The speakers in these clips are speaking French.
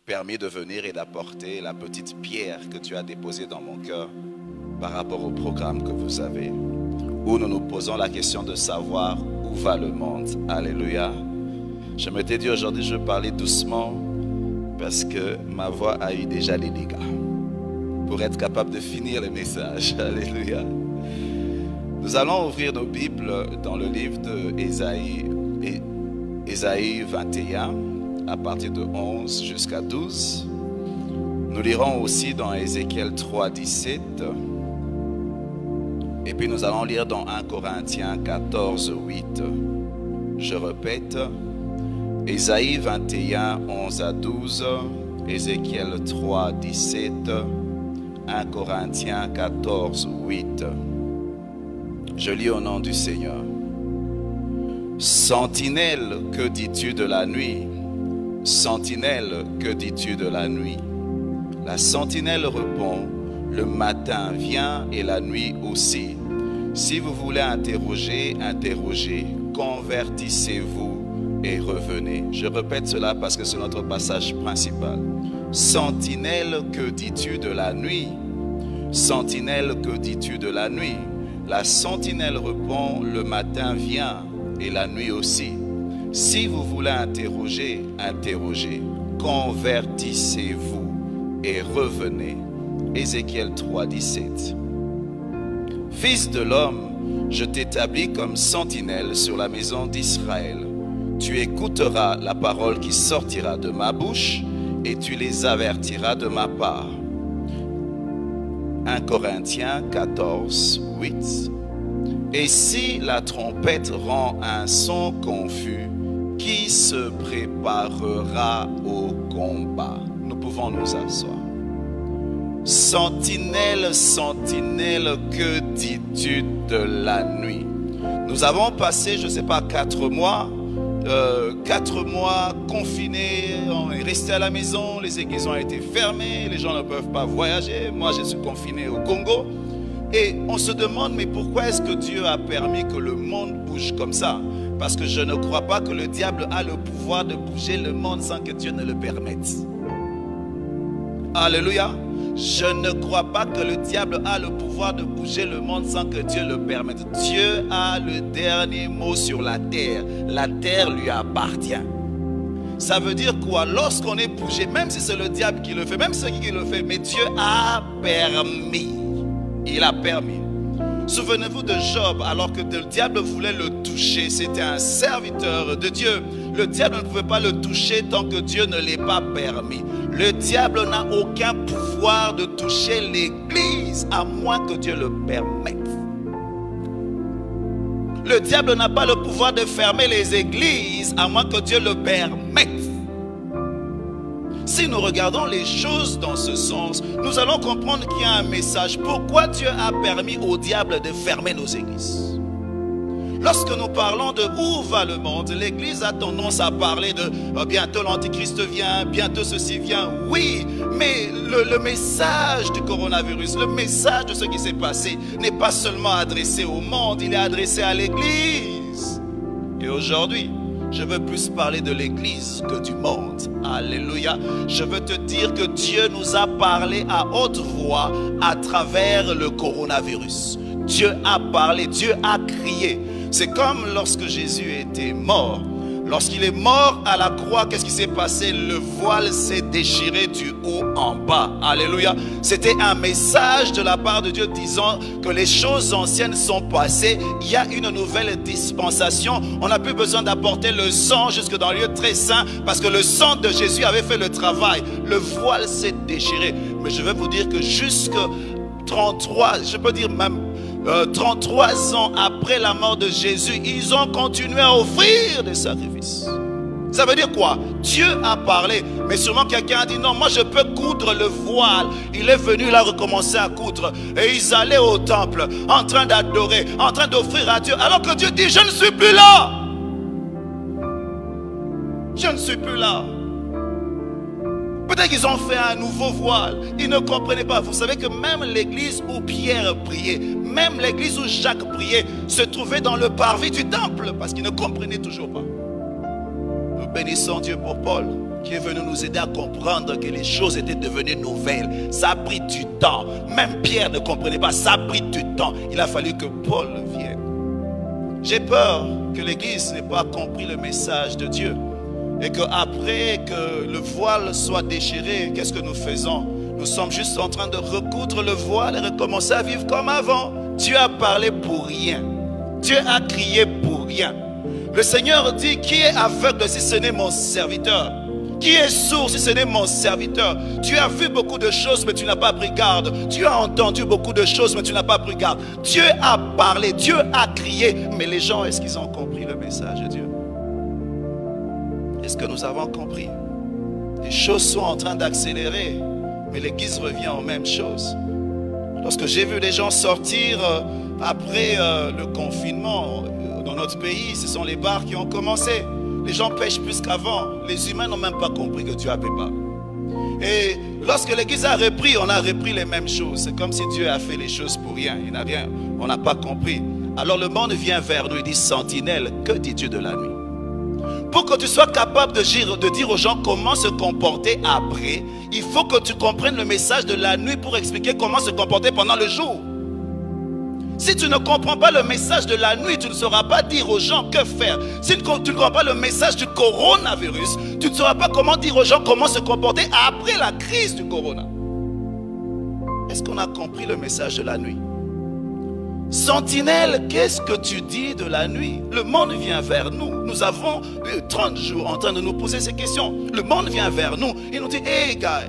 permis de venir et d'apporter la petite pierre que tu as déposée dans mon cœur par rapport au programme que vous avez, où nous nous posons la question de savoir où va le monde. Alléluia. Je m'étais dit aujourd'hui, je vais parler doucement parce que ma voix a eu déjà les dégâts pour être capable de finir le message. Alléluia. Nous allons ouvrir nos Bibles dans le livre de Ésaïe 21, à partir de 11 jusqu'à 12. Nous lirons aussi dans Ézéchiel 3, 17. Et puis nous allons lire dans 1 Corinthiens 14, 8. Je répète, Ésaïe 21, 11 à 12, Ézéchiel 3, 17, 1 Corinthiens 14, 8. Je lis au nom du Seigneur. Sentinelle, que dis-tu de la nuit? Sentinelle, que dis-tu de la nuit? La sentinelle répond, le matin vient et la nuit aussi. Si vous voulez interroger, interrogez, convertissez-vous et revenez. Je répète cela parce que c'est notre passage principal. Sentinelle, que dis-tu de la nuit? Sentinelle, que dis-tu de la nuit? La sentinelle répond, le matin vient et la nuit aussi. Si vous voulez interroger, interrogez, convertissez-vous et revenez. Ézéchiel 3, 17. Fils de l'homme, je t'établis comme sentinelle sur la maison d'Israël. Tu écouteras la parole qui sortira de ma bouche et tu les avertiras de ma part. 1 Corinthiens 14, 8. Et si la trompette rend un son confus, qui se préparera au combat? Nous pouvons nous asseoir. Sentinelle, sentinelle, que dis-tu de la nuit? Nous avons passé, je ne sais pas, 4 mois confinés, on est resté à la maison, les églises ont été fermées, les gens ne peuvent pas voyager. Moi, je suis confiné au Congo. Et on se demande, mais pourquoi est-ce que Dieu a permis que le monde bouge comme ça? Parce que je ne crois pas que le diable a le pouvoir de bouger le monde sans que Dieu ne le permette. Alléluia. Je ne crois pas que le diable a le pouvoir de bouger le monde sans que Dieu le permette. Dieu a le dernier mot sur la terre. La terre lui appartient. Ça veut dire quoi? Lorsqu'on est bougé, même si c'est le diable qui le fait, même ceux qui le fait, mais Dieu a permis. Il a permis. Souvenez-vous de Job, alors que le diable voulait le toucher. C'était un serviteur de Dieu. Le diable ne pouvait pas le toucher tant que Dieu ne l'ait pas permis. Le diable n'a aucun pouvoir de toucher l'église à moins que Dieu le permette. Le diable n'a pas le pouvoir de fermer les églises à moins que Dieu le permette. Si nous regardons les choses dans ce sens, nous allons comprendre qu'il y a un message. Pourquoi Dieu a permis au diable de fermer nos églises? Lorsque nous parlons de où va le monde, l'église a tendance à parler de bientôt l'antichrist vient, bientôt ceci vient. Oui, mais le message du coronavirus, le message de ce qui s'est passé n'est pas seulement adressé au monde, il est adressé à l'église. Et aujourd'hui, je veux plus parler de l'église que du monde. Alléluia. Je veux te dire que Dieu nous a parlé à haute voix à travers le coronavirus. Dieu a parlé, Dieu a crié. C'est comme lorsque Jésus était mort. Lorsqu'il est mort à la croix, qu'est-ce qui s'est passé? Le voile s'est déchiré du haut en bas. Alléluia. C'était un message de la part de Dieu disant que les choses anciennes sont passées. Il y a une nouvelle dispensation. On n'a plus besoin d'apporter le sang jusque dans le lieu très saint parce que le sang de Jésus avait fait le travail. Le voile s'est déchiré. Mais je vais vous dire que jusque 33, je peux dire même 33 ans après la mort de Jésus, ils ont continué à offrir des sacrifices. Ça veut dire quoi? Dieu a parlé, mais sûrement quelqu'un a dit non, moi je peux coudre le voile. Il est venu là recommencer à coudre. Et ils allaient au temple en train d'adorer, en train d'offrir à Dieu, alors que Dieu dit je ne suis plus là. Je ne suis plus là. Peut-être qu'ils ont fait un nouveau voile. Ils ne comprenaient pas. Vous savez que même l'église où Pierre priait, même l'église où Jacques priait, se trouvait dans le parvis du temple parce qu'ils ne comprenaient toujours pas. Nous bénissons Dieu pour Paul. qui est venu nous aider à comprendre que les choses étaient devenues nouvelles. Ça a pris du temps. Même Pierre ne comprenait pas. Ça a pris du temps. Il a fallu que Paul vienne. J'ai peur que l'Église n'ait pas compris le message de Dieu. Et qu'après que le voile soit déchiré, qu'est-ce que nous faisons? Nous sommes juste en train de recoudre le voile et recommencer à vivre comme avant. Dieu a parlé pour rien. Dieu a crié pour rien. Le Seigneur dit, qui est aveugle si ce n'est mon serviteur? Qui est sourd si ce n'est mon serviteur? Tu as vu beaucoup de choses mais tu n'as pas pris garde. Tu as entendu beaucoup de choses mais tu n'as pas pris garde. Dieu a parlé, Dieu a crié. Mais les gens, est-ce qu'ils ont compris le message de Dieu? Est-ce que nous avons compris? Les choses sont en train d'accélérer, mais l'Église revient aux mêmes choses. Lorsque j'ai vu les gens sortir après le confinement dans notre pays, ce sont les bars qui ont commencé. Les gens pêchent plus qu'avant. Les humains n'ont même pas compris que Dieu n'avait pas. Et lorsque l'Église a repris, on a repris les mêmes choses. C'est comme si Dieu a fait les choses pour rien. Il n'a rien. On n'a pas compris. Alors le monde vient vers nous et dit, sentinelle, que dis-tu de la nuit? Pour que tu sois capable de dire aux gens comment se comporter après, il faut que tu comprennes le message de la nuit pour expliquer comment se comporter pendant le jour. Si tu ne comprends pas le message de la nuit, tu ne sauras pas dire aux gens que faire. Si tu ne comprends pas le message du coronavirus, tu ne sauras pas comment dire aux gens comment se comporter après la crise du corona. Est-ce qu'on a compris le message de la nuit? Sentinelle, qu'est-ce que tu dis de la nuit? Le monde vient vers nous. Nous avons eu 30 jours en train de nous poser ces questions. Le monde vient vers nous et nous dit, hey gars,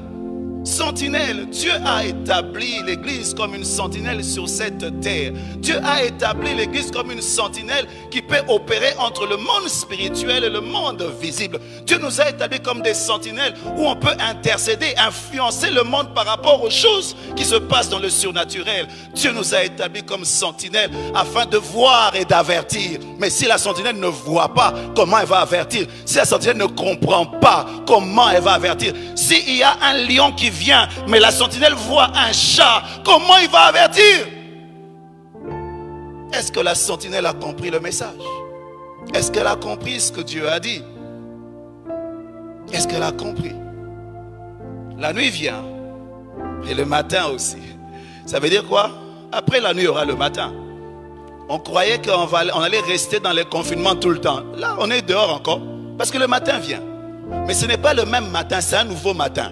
sentinelle, Dieu a établi l'Église comme une sentinelle sur cette terre. Dieu a établi l'Église comme une sentinelle qui peut opérer entre le monde spirituel et le monde visible. Dieu nous a établis comme des sentinelles où on peut intercéder, influencer le monde par rapport aux choses qui se passent dans le surnaturel. Dieu nous a établis comme sentinelles afin de voir et d'avertir. Mais si la sentinelle ne voit pas, comment elle va avertir? Si la sentinelle ne comprend pas, comment elle va avertir? S'il y a un lion qui vient, mais la sentinelle voit un chat, comment il va avertir? Est-ce que la sentinelle a compris le message? Est-ce qu'elle a compris ce que Dieu a dit? Est-ce qu'elle a compris? La nuit vient, et le matin aussi. Ça veut dire quoi? Après la nuit, il y aura le matin. On croyait qu'on allait rester dans les confinements tout le temps. Là, on est dehors encore, parce que le matin vient. Mais ce n'est pas le même matin, c'est un nouveau matin.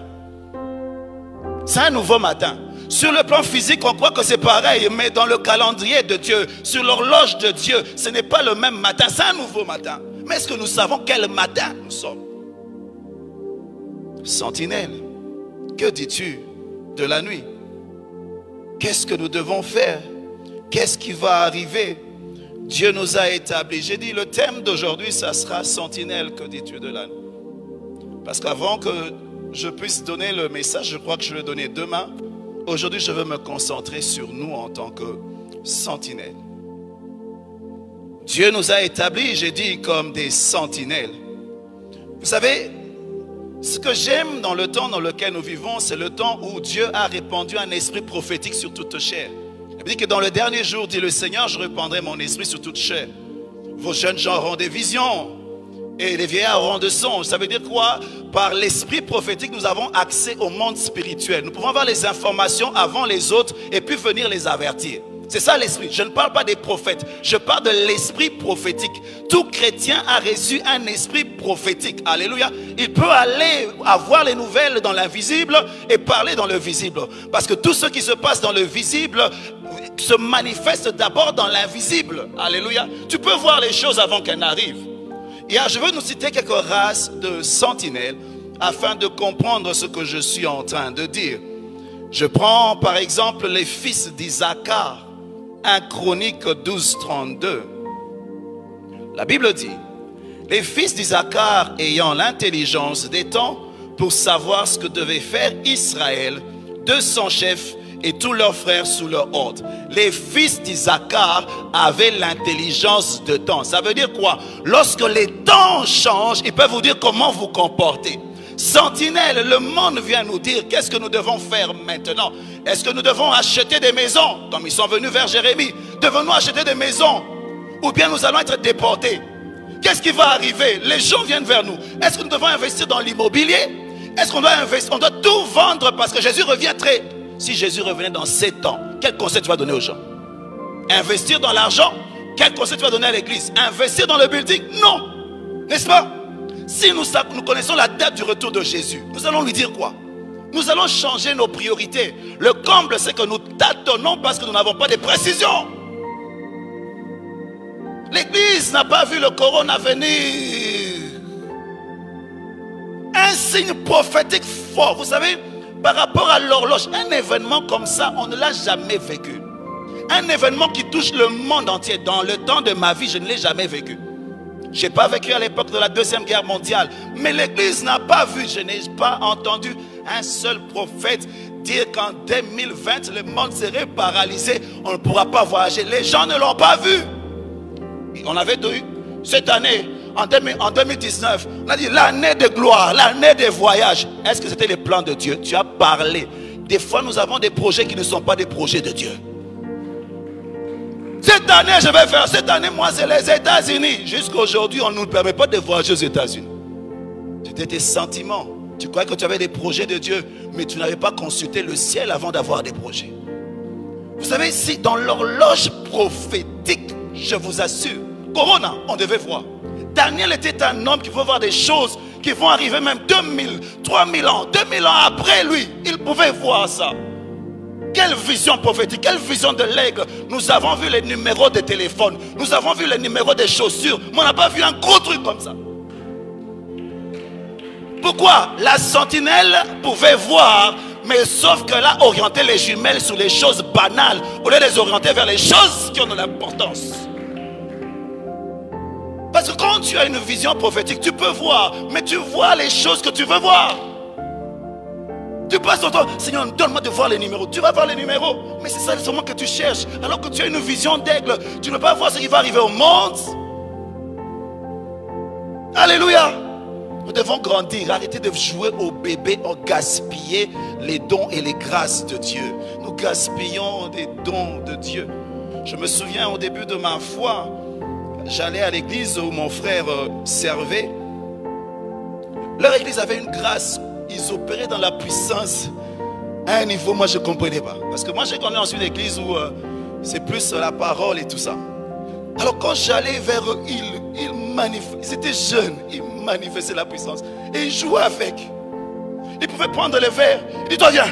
C'est un nouveau matin. Sur le plan physique, on croit que c'est pareil, mais dans le calendrier de Dieu, sur l'horloge de Dieu, ce n'est pas le même matin, c'est un nouveau matin. Mais est-ce que nous savons quel matin nous sommes? Sentinelle, que dis-tu de la nuit? Qu'est-ce que nous devons faire? Qu'est-ce qui va arriver? Dieu nous a établis. J'ai dit, le thème d'aujourd'hui, ça sera sentinelle, que dis-tu de la nuit? Parce qu'avant que je puisse donner le message, je crois que je vais le donner demain. Aujourd'hui, je veux me concentrer sur nous en tant que sentinelles. Dieu nous a établis, j'ai dit, comme des sentinelles. Vous savez, ce que j'aime dans le temps dans lequel nous vivons, c'est le temps où Dieu a répandu un esprit prophétique sur toute chair. Il dit que dans le dernier jour, dit le Seigneur, je répandrai mon esprit sur toute chair. Vos jeunes gens auront des visions. Et les vieillards auront de songes. Ça veut dire quoi? Par l'esprit prophétique, nous avons accès au monde spirituel. Nous pouvons avoir les informations avant les autres et puis venir les avertir. C'est ça l'esprit. Je ne parle pas des prophètes. Je parle de l'esprit prophétique. Tout chrétien a reçu un esprit prophétique. Alléluia. Il peut aller avoir les nouvelles dans l'invisible et parler dans le visible. Parce que tout ce qui se passe dans le visible se manifeste d'abord dans l'invisible. Alléluia. Tu peux voir les choses avant qu'elles n'arrivent. Et je veux nous citer quelques races de sentinelles afin de comprendre ce que je suis en train de dire. Je prends par exemple les fils d'Isaacar, 1 Chronique 12, 32. La Bible dit, les fils d'Isaacar ayant l'intelligence des temps pour savoir ce que devait faire Israël, 200 chefs et tous leurs frères sous leur ordre. Les fils d'Isaacar avaient l'intelligence de temps. Ça veut dire quoi? Lorsque les temps changent, ils peuvent vous dire comment vous comporter. Sentinelle, le monde vient nous dire qu'est-ce que nous devons faire maintenant. Est-ce que nous devons acheter des maisons, comme ils sont venus vers Jérémie? Devons-nous acheter des maisons? Ou bien nous allons être déportés? qu'est-ce qui va arriver? Les gens viennent vers nous. Est-ce que nous devons investir dans l'immobilier? Est-ce qu'on doit investir? On doit tout vendre parce que Jésus revient très... Si Jésus revenait dans 7 ans, quel conseil tu vas donner aux gens? Investir dans l'argent? Quel conseil tu vas donner à l'église? Investir dans le building? Non. N'est-ce pas? Si nous connaissons la date du retour de Jésus, nous allons lui dire quoi? Nous allons changer nos priorités. Le comble, c'est que nous tâtonnons parce que nous n'avons pas de précision. L'église n'a pas vu le corona venir. Un signe prophétique fort. Vous savez, par rapport à l'horloge, un événement comme ça, on ne l'a jamais vécu. Un événement qui touche le monde entier. Dans le temps de ma vie, je ne l'ai jamais vécu. Je n'ai pas vécu à l'époque de la Deuxième Guerre mondiale. Mais l'église n'a pas vu. Je n'ai pas entendu un seul prophète dire qu'en 2020, le monde serait paralysé. On ne pourra pas voyager. Les gens ne l'ont pas vu. On avait eu cette année, en 2019, on a dit l'année de gloire, l'année des voyages. Est-ce que c'était les plans de Dieu? Tu as parlé. Des fois, nous avons des projets qui ne sont pas des projets de Dieu. Cette année, je vais faire. Cette année, moi, c'est les États-Unis. Jusqu'à aujourd'hui, on ne nous permet pas de voyager aux États-Unis. C'était tes sentiments. Tu croyais que tu avais des projets de Dieu, mais tu n'avais pas consulté le ciel avant d'avoir des projets. Vous savez, si dans l'horloge prophétique, je vous assure, Corona, on devait voir. Daniel était un homme qui veut voir des choses qui vont arriver même 2000, 3000 ans, 2000 ans après lui. Il pouvait voir ça. Quelle vision prophétique, quelle vision de l'aigle. Nous avons vu les numéros de téléphone, nous avons vu les numéros des chaussures, mais on n'a pas vu un gros truc comme ça. Pourquoi? La sentinelle pouvait voir, mais sauf que là, orienter les jumelles sur les choses banales, au lieu de les orienter vers les choses qui ont de l'importance. Parce que quand tu as une vision prophétique, tu peux voir, mais tu vois les choses que tu veux voir. Tu passes ton temps, Seigneur, donne-moi de voir les numéros. Tu vas voir les numéros, mais c'est ça seulement que tu cherches. Alors que tu as une vision d'aigle, tu ne peux pas voir ce qui va arriver au monde. Alléluia. Nous devons grandir, arrêter de jouer au bébé, en gaspiller les dons et les grâces de Dieu. Nous gaspillons des dons de Dieu. Je me souviens au début de ma foi, j'allais à l'église où mon frère servait. Leur église avait une grâce. Ils opéraient dans la puissance à un niveau, moi je ne comprenais pas. Parce que moi j'ai connu dans une église où c'est plus la parole et tout ça. Alors quand j'allais vers eux, ils étaient jeunes, ils manifestaient la puissance. Et ils jouaient avec. Ils pouvaient prendre les verres. Il dit, toi viens,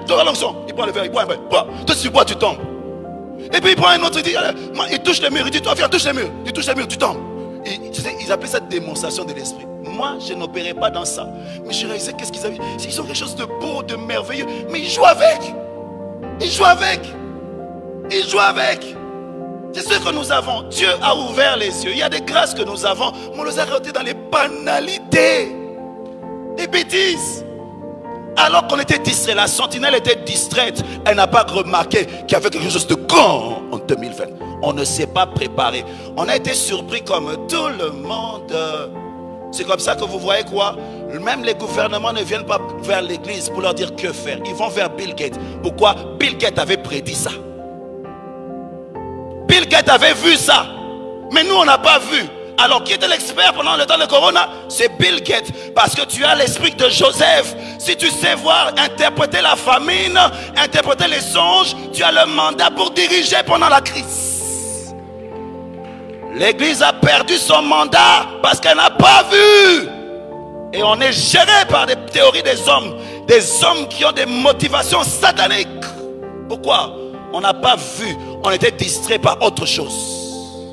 toi à l'onction. Il prend le verre, il boit un peu. Toi si tu bois, tu tombes. Et puis il prend un autre, il dit, il touche les murs. Il dit, toi viens, touche les murs. Tu touches les murs, tu tombes. Et, ils appelaient ça démonstration de l'esprit. Moi, je n'opérais pas dans ça. Mais je réalisais qu'est-ce qu'ils avaient. Ils ont quelque chose de beau, de merveilleux. Mais ils jouent avec. Ils jouent avec. Ils jouent avec. C'est ce que nous avons. Dieu a ouvert les yeux. Il y a des grâces que nous avons. Mais on les a rejetées dans les banalités. Des bêtises. Alors qu'on était distrait, la sentinelle était distraite. Elle n'a pas remarqué qu'il y avait quelque chose de grand en 2020. On ne s'est pas préparé. On a été surpris comme tout le monde. C'est comme ça que vous voyez quoi? Même les gouvernements ne viennent pas vers l'église pour leur dire que faire. Ils vont vers Bill Gates. Pourquoi? Bill Gates avait prédit ça. Bill Gates avait vu ça. Mais nous, on n'a pas vu. Alors, qui était l'expert pendant le temps de Corona? C'est Bill Gates. Parce que tu as l'esprit de Joseph. Si tu sais voir, interpréter la famine, interpréter les songes, tu as le mandat pour diriger pendant la crise. L'église a perdu son mandat parce qu'elle n'a pas vu. Et on est géré par des théories des hommes qui ont des motivations sataniques. Pourquoi? On n'a pas vu, on était distrait par autre chose.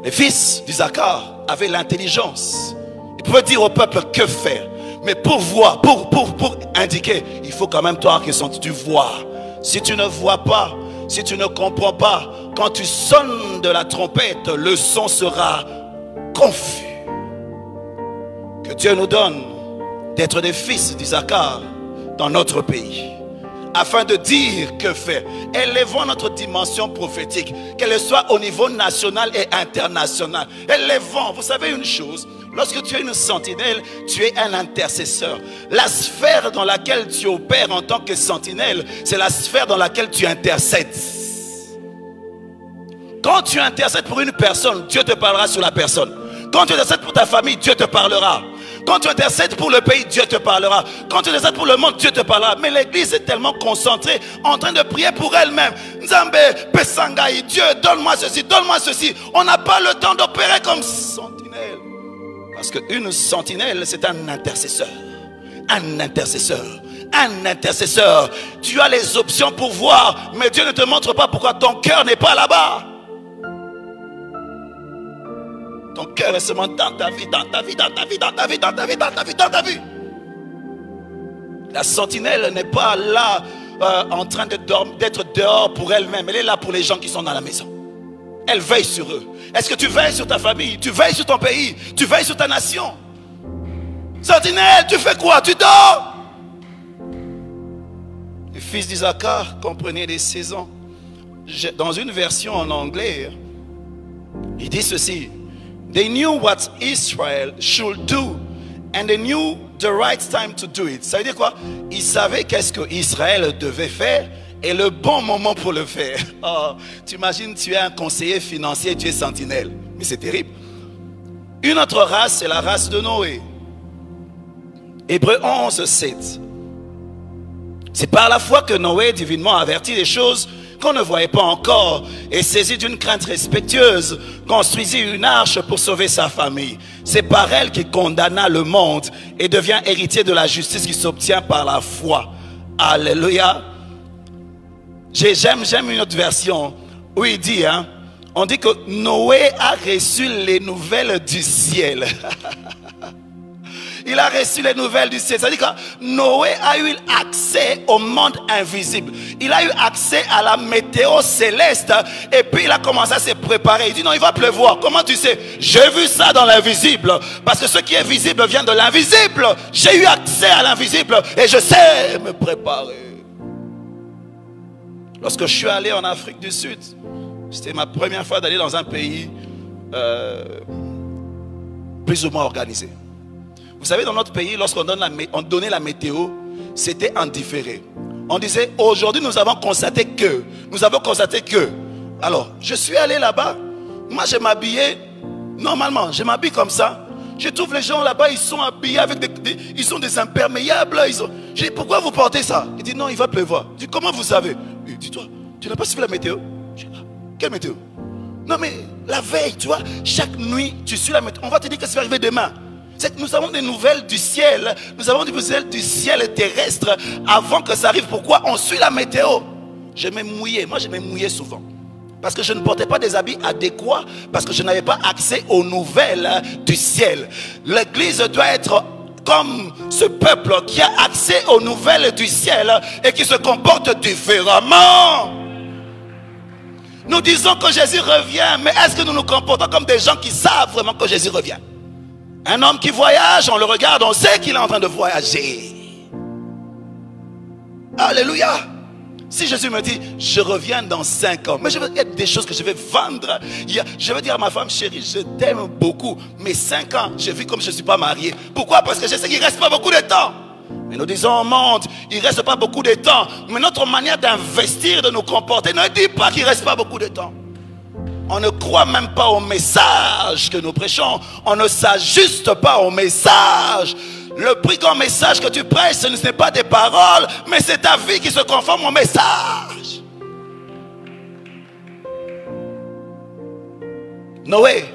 Les fils d'Isaacar avaient l'intelligence. Ils pouvaient dire au peuple que faire. Mais pour voir, pour indiquer, il faut quand même toi que tu vois. Si tu ne vois pas, si tu ne comprends pas, quand tu sonnes de la trompette, le son sera confus. Que Dieu nous donne d'être des fils d'Isaacar dans notre pays. Afin de dire que faire. Élevons notre dimension prophétique, qu'elle soit au niveau national et international. Élevons, vous savez une chose, lorsque tu es une sentinelle, tu es un intercesseur. La sphère dans laquelle tu opères en tant que sentinelle, c'est la sphère dans laquelle tu intercèdes. Quand tu intercèdes pour une personne, Dieu te parlera sur la personne. Quand tu intercèdes pour ta famille, Dieu te parlera. Quand tu intercèdes pour le pays, Dieu te parlera. Quand tu intercèdes pour le monde, Dieu te parlera. Mais l'église est tellement concentrée en train de prier pour elle-même. Nzambe, Pesangaï, Dieu, donne-moi ceci, donne-moi ceci. On n'a pas le temps d'opérer comme sentinelle. Parce qu'une sentinelle, c'est un intercesseur. Un intercesseur. Un intercesseur. Tu as les options pour voir, mais Dieu ne te montre pas pourquoi ton cœur n'est pas là-bas. Ton cœur est seulement dans ta vie, dans ta vie, dans ta vie, dans ta vie, dans ta vie, dans ta vie, dans ta vie. La sentinelle n'est pas là en train d'être dehors pour elle-même. Elle est là pour les gens qui sont dans la maison. Elle veille sur eux. Est-ce que tu veilles sur ta famille? Tu veilles sur ton pays? Tu veilles sur ta nation? Sentinelle, tu fais quoi? Tu dors? Le fils d'Isaacar comprenait les saisons. Dans une version en anglais, il dit ceci: They knew what Israel should do, and they knew the right time to do it. Ça veut dire quoi? Ils savaient qu'est-ce que Israël devait faire et le bon moment pour le faire. Oh, tu imagines, tu es un conseiller financier, tu es sentinelle. Mais c'est terrible. Une autre race, c'est la race de Noé. Hébreux 11, 7. C'est par la foi que Noé, divinement averti des choses qu'on ne voyait pas encore, et saisi d'une crainte respectueuse, construisit une arche pour sauver sa famille. C'est par elle qu'il condamna le monde et devient héritier de la justice qui s'obtient par la foi. Alléluia. J'aime une autre version où il dit, on dit que Noé a reçu les nouvelles du ciel. Il a reçu les nouvelles du ciel. C'est-à-dire que Noé a eu accès au monde invisible. Il a eu accès à la météo céleste. Et puis il a commencé à se préparer. Il dit non, il va pleuvoir. Comment tu sais? J'ai vu ça dans l'invisible. Parce que ce qui est visible vient de l'invisible. J'ai eu accès à l'invisible. Et je sais me préparer. Lorsque je suis allé en Afrique du Sud, c'était ma première fois d'aller dans un pays plus ou moins organisé. Vous savez, dans notre pays, lorsqu'on donnait la météo, c'était en différé. On disait, aujourd'hui, nous avons constaté que. Alors, je suis allé là-bas. Moi, je m'habillais, normalement, je m'habille comme ça. Je trouve les gens là-bas, ils sont habillés avec ils sont des imperméables. Je dis, pourquoi vous portez ça? Il dit, non, il va pleuvoir. Je dis, comment vous savez? Il dit, toi, tu n'as pas suivi la météo? Je dis, ah, quelle météo? Non, mais la veille, tu vois, chaque nuit, tu suis la météo. On va te dire que ça va arriver demain. C'est que nous avons des nouvelles du ciel. Nous avons des nouvelles du ciel terrestre avant que ça arrive. Pourquoi? On suit la météo. Je m'ai mouillé. Moi, je m'ai mouillé souvent. Parce que je ne portais pas des habits adéquats. Parce que je n'avais pas accès aux nouvelles du ciel. L'église doit être comme ce peuple qui a accès aux nouvelles du ciel et qui se comporte différemment. Nous disons que Jésus revient. Mais est-ce que nous nous comportons comme des gens qui savent vraiment que Jésus revient? Un homme qui voyage, on le regarde, on sait qu'il est en train de voyager. Alléluia. Si Jésus me dit, je reviens dans 5 ans, mais il y a des choses que je vais vendre. Je vais dire à ma femme, chérie, je t'aime beaucoup, mais 5 ans, je vis comme je ne suis pas marié. Pourquoi? Parce que je sais qu'il ne reste pas beaucoup de temps. Mais nous disons au monde, il ne reste pas beaucoup de temps. Mais notre manière d'investir, de nous comporter, ne dit pas qu'il ne reste pas beaucoup de temps. On ne croit même pas au message que nous prêchons. On ne s'ajuste pas au message. Le plus grand message que tu prêches, ce n'est pas des paroles, mais c'est ta vie qui se conforme au message. Noé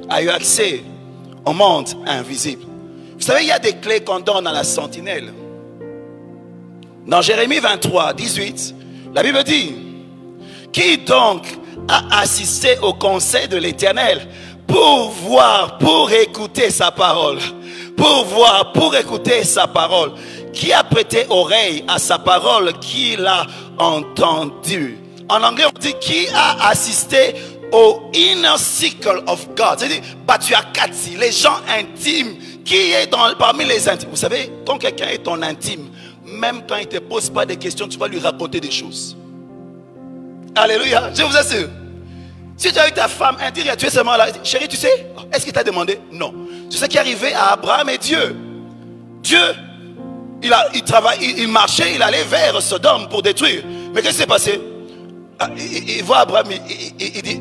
a eu accès au monde invisible. Vous savez, il y a des clés qu'on donne à la sentinelle. Dans Jérémie 23, 18, la Bible dit, qui donc a assisté au conseil de l'Éternel pour voir, pour écouter sa parole, pour voir, pour écouter sa parole, qui a prêté oreille à sa parole, qui l'a entendu. En anglais on dit qui a assisté au inner circle of God, c'est-à-dire Batuakati, les gens intimes, qui est parmi les intimes. Vous savez, quand quelqu'un est ton intime, même quand il ne te pose pas des questions, tu vas lui raconter des choses. Alléluia, je vous assure. Si tu as eu ta femme intime, tu es seulement là, chérie, tu sais, est-ce qu'il t'a demandé? Non. C'est ce qui est arrivé à Abraham et Dieu. Dieu, il marchait, il allait vers Sodome pour détruire. Mais qu'est-ce qui s'est passé? Il voit Abraham, il dit,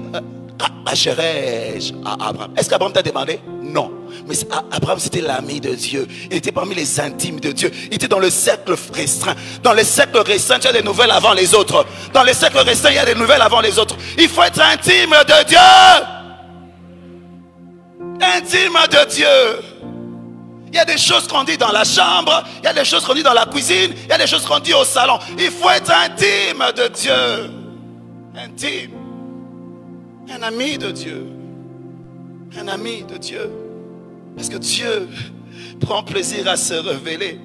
Cacherai-je à Abraham? Est-ce qu'Abraham t'a demandé? Non. Mais Abraham, c'était l'ami de Dieu. Il était parmi les intimes de Dieu. Il était dans le cercle restreint. Dans le cercle restreint, il y a des nouvelles avant les autres. Dans le cercle restreint, il y a des nouvelles avant les autres. Il faut être intime de Dieu. Intime de Dieu. Il y a des choses qu'on dit dans la chambre, il y a des choses qu'on dit dans la cuisine, il y a des choses qu'on dit au salon. Il faut être intime de Dieu. Intime. Un ami de Dieu. Un ami de Dieu. Parce que Dieu prend plaisir à se révéler.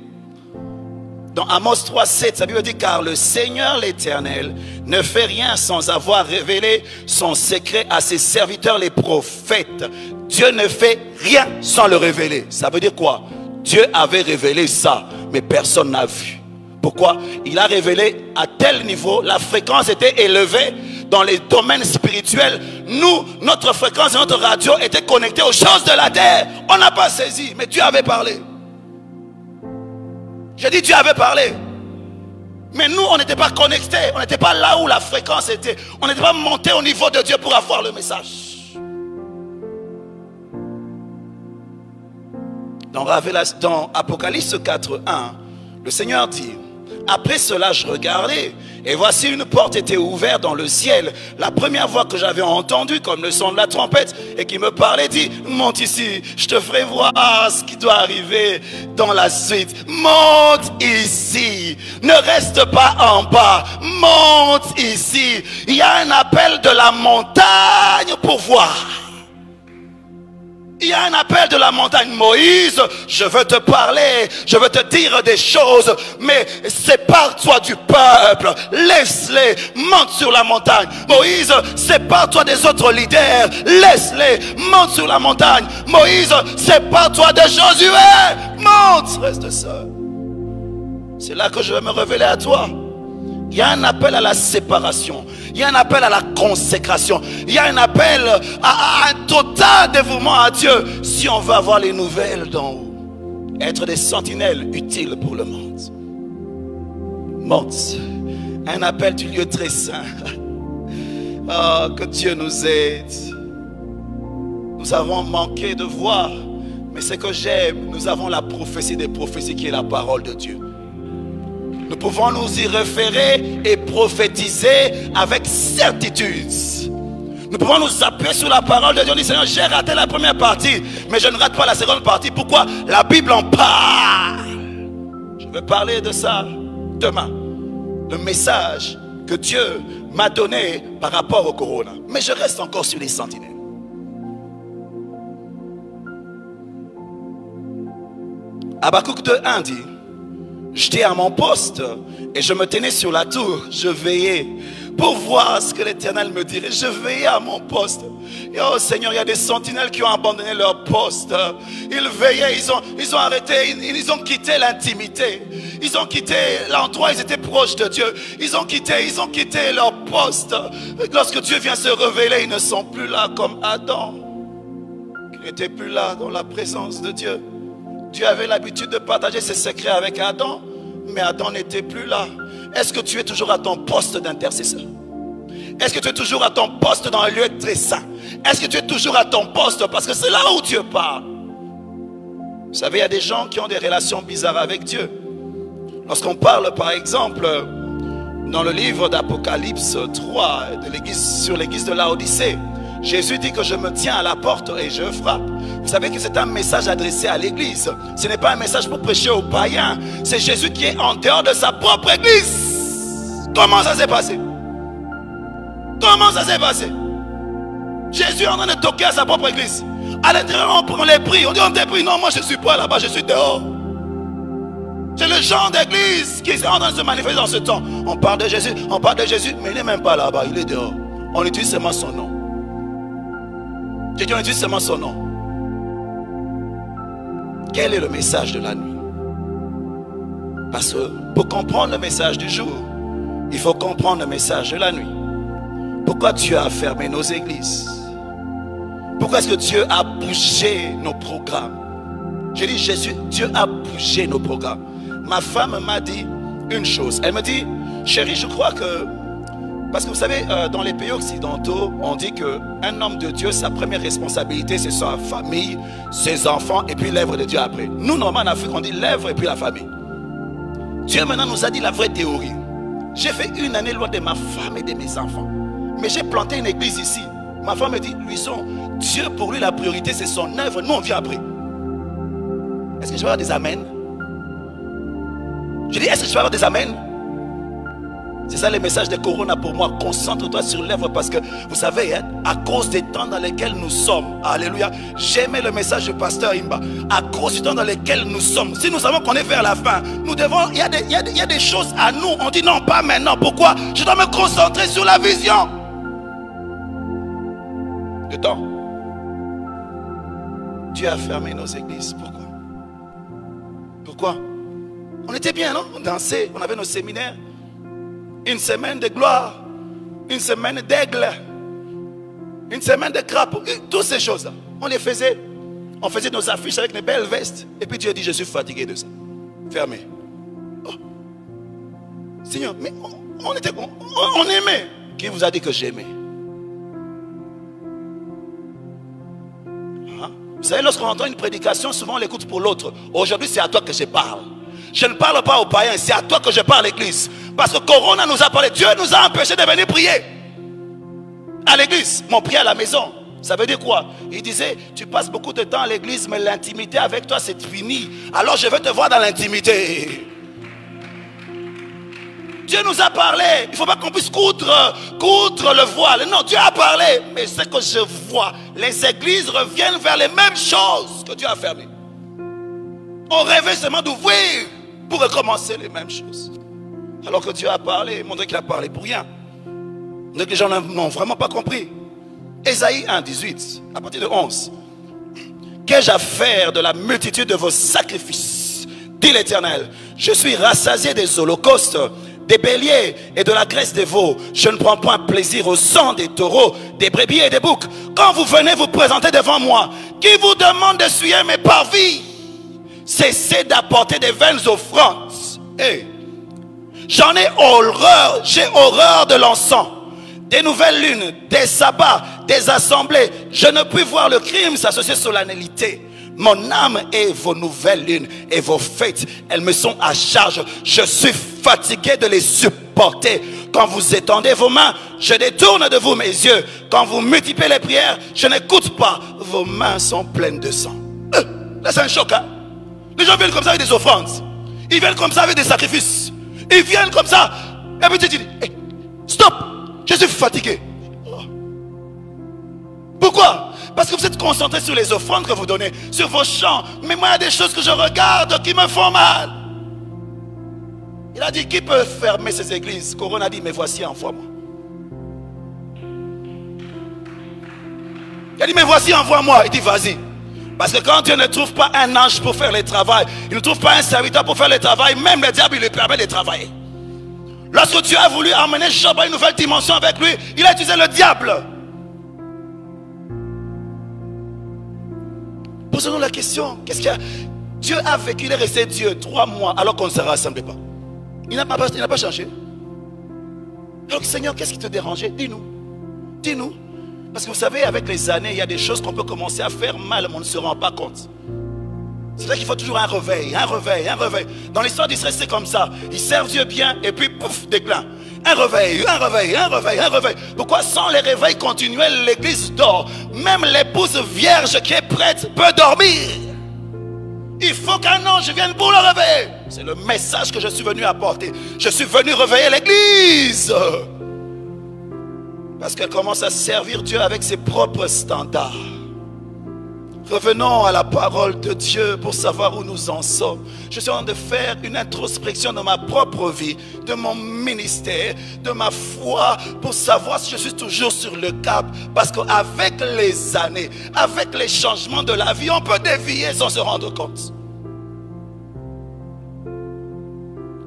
Dans Amos 3:7, sa Bible dit: car le Seigneur l'Éternel ne fait rien sans avoir révélé son secret à ses serviteurs les prophètes. Dieu ne fait rien sans le révéler. Ça veut dire quoi? Dieu avait révélé ça, mais personne n'a vu. Pourquoi? Il a révélé à tel niveau, la fréquence était élevée dans les domaines spirituels. Nous, notre fréquence et notre radio étaient connectés aux choses de la terre. On n'a pas saisi, mais Dieu avait parlé. J'ai dit Dieu avait parlé. Mais nous, on n'était pas connectés. On n'était pas là où la fréquence était. On n'était pas monté au niveau de Dieu pour avoir le message. Dans Apocalypse 4:1, le Seigneur dit: après cela, je regardais, et voici une porte était ouverte dans le ciel. La première voix que j'avais entendue, comme le son de la trompette, et qui me parlait, dit: monte ici, je te ferai voir ce qui doit arriver dans la suite. Monte ici, ne reste pas en bas, monte ici. Il y a un appel de la montagne pour voir. Il y a un appel de la montagne. Moïse, je veux te parler, je veux te dire des choses, mais sépare-toi du peuple, laisse-les, monte sur la montagne. Moïse, sépare-toi des autres leaders, laisse-les, monte sur la montagne. Moïse, sépare-toi de Josué, monte, reste seul. C'est là que je vais me révéler à toi. Il y a un appel à la séparation. Il y a un appel à la consécration. Il y a un appel à un total dévouement à Dieu. Si on veut avoir les nouvelles d'en haut. Être des sentinelles utiles pour le monde. Monte. Un appel du lieu très saint. Oh, que Dieu nous aide. Nous avons manqué de voir. Mais ce que j'aime, nous avons la prophétie des prophéties qui est la parole de Dieu. Nous pouvons nous y référer et prophétiser avec certitude. Nous pouvons nous appuyer sur la parole de Dieu. On dit: Seigneur, j'ai raté la première partie, mais je ne rate pas la seconde partie. Pourquoi? La Bible en parle. Je vais parler de ça demain. Le message que Dieu m'a donné par rapport au corona. Mais je reste encore sur les sentinelles. Habakkuk 2:1 dit: j'étais à mon poste et je me tenais sur la tour. Je veillais pour voir ce que l'Éternel me dirait. Je veillais à mon poste. Et oh Seigneur, il y a des sentinelles qui ont abandonné leur poste. Ils veillaient, ils ont arrêté, ils ont quitté l'intimité. Ils ont quitté l'endroit, ils étaient proches de Dieu. Ils ont quitté leur poste. Lorsque Dieu vient se révéler, ils ne sont plus là comme Adam, qui n'était plus là dans la présence de Dieu. Dieu avait l'habitude de partager ses secrets avec Adam, mais Adam n'était plus là. Est-ce que tu es toujours à ton poste d'intercesseur? Est-ce que tu es toujours à ton poste dans un lieu très saint? Est-ce que tu es toujours à ton poste? Parce que c'est là où Dieu parle. Vous savez, il y a des gens qui ont des relations bizarres avec Dieu. Lorsqu'on parle par exemple dans le livre d'Apocalypse 3 sur l'église de Laodicée, Jésus dit que je me tiens à la porte et je frappe. Vous savez que c'est un message adressé à l'église. Ce n'est pas un message pour prêcher aux païens. C'est Jésus qui est en dehors de sa propre église. Comment ça s'est passé? Comment ça s'est passé? Jésus est en train de toquer à sa propre église. À l'intérieur, on prend les prix. On dit: on t'a pris. Non, moi je ne suis pas là-bas, je suis dehors. C'est le genre d'église qui est en train de se manifester dans ce temps. On parle de Jésus, mais il n'est même pas là-bas, il est dehors. On utilise seulement son nom. J'ai dit: on utilise seulement son nom. Quel est le message de la nuit? Parce que pour comprendre le message du jour, il faut comprendre le message de la nuit. Pourquoi Dieu a fermé nos églises? Pourquoi est-ce que Dieu a bougé nos programmes? J'ai dit: Dieu a bougé nos programmes. Ma femme m'a dit une chose. Elle me dit: chérie, je crois que Parce que vous savez, dans les pays occidentaux, on dit qu'un homme de Dieu, sa première responsabilité, c'est sa famille, ses enfants, et puis l'œuvre de Dieu après. Nous, normalement, en Afrique, on dit l'œuvre et puis la famille. Dieu maintenant nous a dit la vraie théorie. J'ai fait une année loin de ma femme et de mes enfants. Mais j'ai planté une église ici. Ma femme me dit, Louison, Dieu pour lui la priorité c'est son œuvre, nous on vient après. Est-ce que je vais avoir des amens? Je dis, est-ce que je vais avoir des amens? C'est ça le message de Corona pour moi. Concentre-toi sur l'œuvre parce que vous savez, hein, à cause des temps dans lesquels nous sommes, alléluia, j'aimais le message du pasteur Imba. À cause du temps dans lesquels nous sommes, si nous savons qu'on est vers la fin, nous devons, il y a des choses à nous. On dit non, pas maintenant. Pourquoi? Je dois me concentrer sur la vision. Le temps. Dieu a fermé nos églises. Pourquoi? Pourquoi? On était bien, non? On dansait, on avait nos séminaires. Une semaine de gloire, une semaine d'aigle, une semaine de crapaud, toutes ces choses-là. On les faisait. On faisait nos affiches avec des belles vestes. Et puis Dieu dit, je suis fatigué de ça. Fermé. Oh. Seigneur, mais on aimait. Qui vous a dit que j'aimais? Hein? Vous savez, lorsqu'on entend une prédication, souvent on l'écoute pour l'autre. Aujourd'hui, c'est à toi que je parle. Je ne parle pas aux païens, c'est à toi que je parle à l'église. Parce que Corona nous a parlé. Dieu nous a empêchés de venir prier à l'église. Mais on prie à la maison. Ça veut dire quoi? Il disait, tu passes beaucoup de temps à l'église, mais l'intimité avec toi c'est fini. Alors je vais te voir dans l'intimité. Dieu nous a parlé. Il ne faut pas qu'on puisse coudre le voile. Non, Dieu a parlé. Mais ce que je vois, les églises reviennent vers les mêmes choses que Dieu a fermées. On rêvait seulement d'ouvrir pour recommencer les mêmes choses. Alors que Dieu a parlé, montré qu'il a parlé pour rien. Donc les gens n'ont vraiment pas compris. Ésaïe 1, 18, à partir de 11. Qu'ai-je à faire de la multitude de vos sacrifices, dit l'Éternel? Je suis rassasié des holocaustes, des béliers et de la graisse des veaux. Je ne prends point plaisir au sang des taureaux, des brebis et des boucs. Quand vous venez vous présenter devant moi, qui vous demande d'essuyer mes parvis? Cessez d'apporter des vaines offrandes. Hey. J'en ai horreur, j'ai horreur de l'encens, des nouvelles lunes, des sabbats, des assemblées. Je ne puis voir le crime s'associer solennalité. Mon âme est vos nouvelles lunes et vos fêtes, elles me sont à charge. Je suis fatigué de les supporter. Quand vous étendez vos mains, je détourne de vous mes yeux. Quand vous multipliez les prières, je n'écoute pas. Vos mains sont pleines de sang. Là c'est un choc, hein? Les gens viennent comme ça avec des offrandes. Ils viennent comme ça avec des sacrifices. Ils viennent comme ça. Et puis tu dis, hey, stop, je suis fatigué. Pourquoi? Parce que vous êtes concentré sur les offrandes que vous donnez, sur vos chants. Mais moi, il y a des choses que je regarde qui me font mal. Il a dit, qui peut fermer ces églises? Corona a dit, mais voici, envoie-moi. Il a dit, mais voici, envoie-moi. Il dit, vas-y. Parce que quand Dieu ne trouve pas un ange pour faire le travail, il ne trouve pas un serviteur pour faire le travail, même le diable il lui permet de travailler. Lorsque Dieu a voulu emmener Job à une nouvelle dimension avec lui, il a utilisé le diable. Posons-nous la question, qu'est-ce qu'il y a? Dieu a vécu, il est resté Dieu 3 mois alors qu'on ne se rassemblait pas. Il n'a pas changé. Donc Seigneur, qu'est-ce qui te dérangeait? Dis-nous. Dis-nous. Parce que vous savez, avec les années, il y a des choses qu'on peut commencer à faire mal, mais on ne se rend pas compte. C'est là qu'il faut toujours un réveil, un réveil, un réveil. Dans l'histoire d'Israël, c'est comme ça. Ils servent Dieu bien et puis pouf, déclin. Un réveil, un réveil, un réveil, un réveil. Pourquoi sans les réveils continuels, l'église dort? Même l'épouse vierge qui est prête peut dormir. Il faut qu'un ange vienne pour le réveiller. C'est le message que je suis venu apporter. Je suis venu réveiller l'église. Parce qu'elle commence à servir Dieu avec ses propres standards. Revenons à la parole de Dieu pour savoir où nous en sommes. Je suis en train de faire une introspection de ma propre vie, de mon ministère, de ma foi, pour savoir si je suis toujours sur le cap. Parce qu'avec les années, avec les changements de la vie, on peut dévier sans se rendre compte.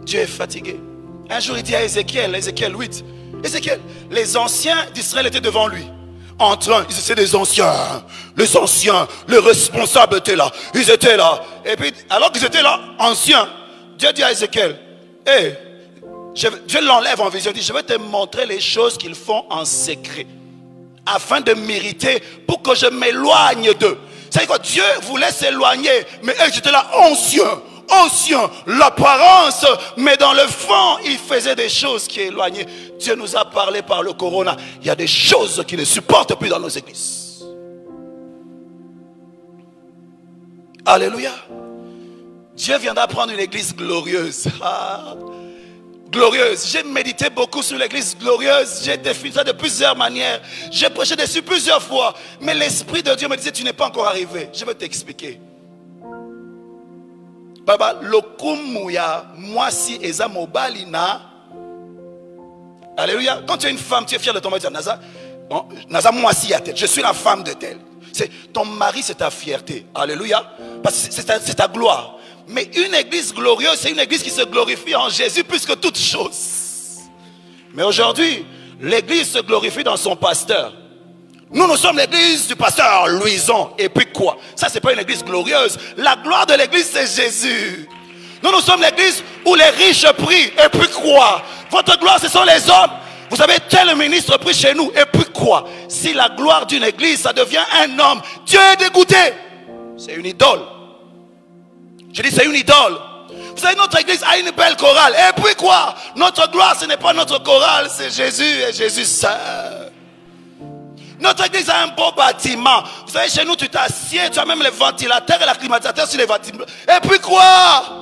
Dieu est fatigué. Un jour il dit à Ézéchiel 8, Ézéchiel, les anciens d'Israël étaient devant lui. En train, c'est des anciens, les anciens, les responsables étaient là, ils étaient là. Et puis, alors qu'ils étaient là, anciens, Dieu dit à Ézéchiel, hé, Dieu l'enlève en vision. Il dit, je vais te montrer les choses qu'ils font en secret, afin de m'irriter, pour que je m'éloigne d'eux. C'est quoi? Dieu voulait s'éloigner, mais eux étaient là, anciens, l'apparence, mais dans le fond, il faisait des choses qui éloignaient. Dieu nous a parlé par le corona. Il y a des choses qui ne supportent plus dans nos églises. Alléluia. Dieu viendra prendre une église glorieuse. Glorieuse. J'ai médité beaucoup sur l'église glorieuse. J'ai défini ça de plusieurs manières. J'ai prêché dessus plusieurs fois. Mais l'Esprit de Dieu me disait, tu n'es pas encore arrivé. Je vais t'expliquer. Baba, lokumuya, moi si eza mobalina. Alléluia. Quand tu es une femme, tu es fière de ton mari. Naza, moi si à tête. Je suis la femme de tel. Ton mari, c'est ta fierté. Alléluia. Parce que c'est ta gloire. Mais une église glorieuse, c'est une église qui se glorifie en Jésus plus que toute chose. Mais aujourd'hui, l'église se glorifie dans son pasteur. Nous sommes l'église du pasteur Louison. Et puis quoi? Ça, c'est pas une église glorieuse. La gloire de l'église, c'est Jésus. Nous sommes l'église où les riches prient. Et puis quoi? Votre gloire, ce sont les hommes. Vous savez, tel ministre prie chez nous. Et puis quoi? Si la gloire d'une église, ça devient un homme, Dieu est dégoûté. C'est une idole. Je dis, c'est une idole. Vous savez, notre église a une belle chorale. Et puis quoi? Notre gloire, ce n'est pas notre chorale, c'est Jésus et Jésus seul. Notre église a un beau bâtiment. Vous savez, chez nous, tu t'assieds, tu as même les ventilateurs et la climatisation sur les bâtiments. Et puis quoi?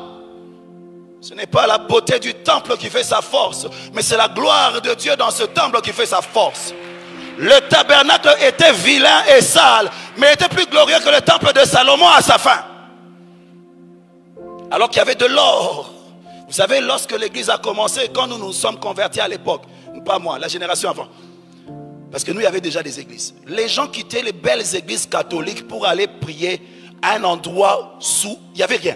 Ce n'est pas la beauté du temple qui fait sa force, mais c'est la gloire de Dieu dans ce temple qui fait sa force. Le tabernacle était vilain et sale, mais était plus glorieux que le temple de Salomon à sa fin. Alors qu'il y avait de l'or. Vous savez, lorsque l'église a commencé, quand nous nous sommes convertis à l'époque, pas moi, la génération avant, parce que nous, il y avait déjà des églises. Les gens quittaient les belles églises catholiques pour aller prier à un endroit sous, il n'y avait rien.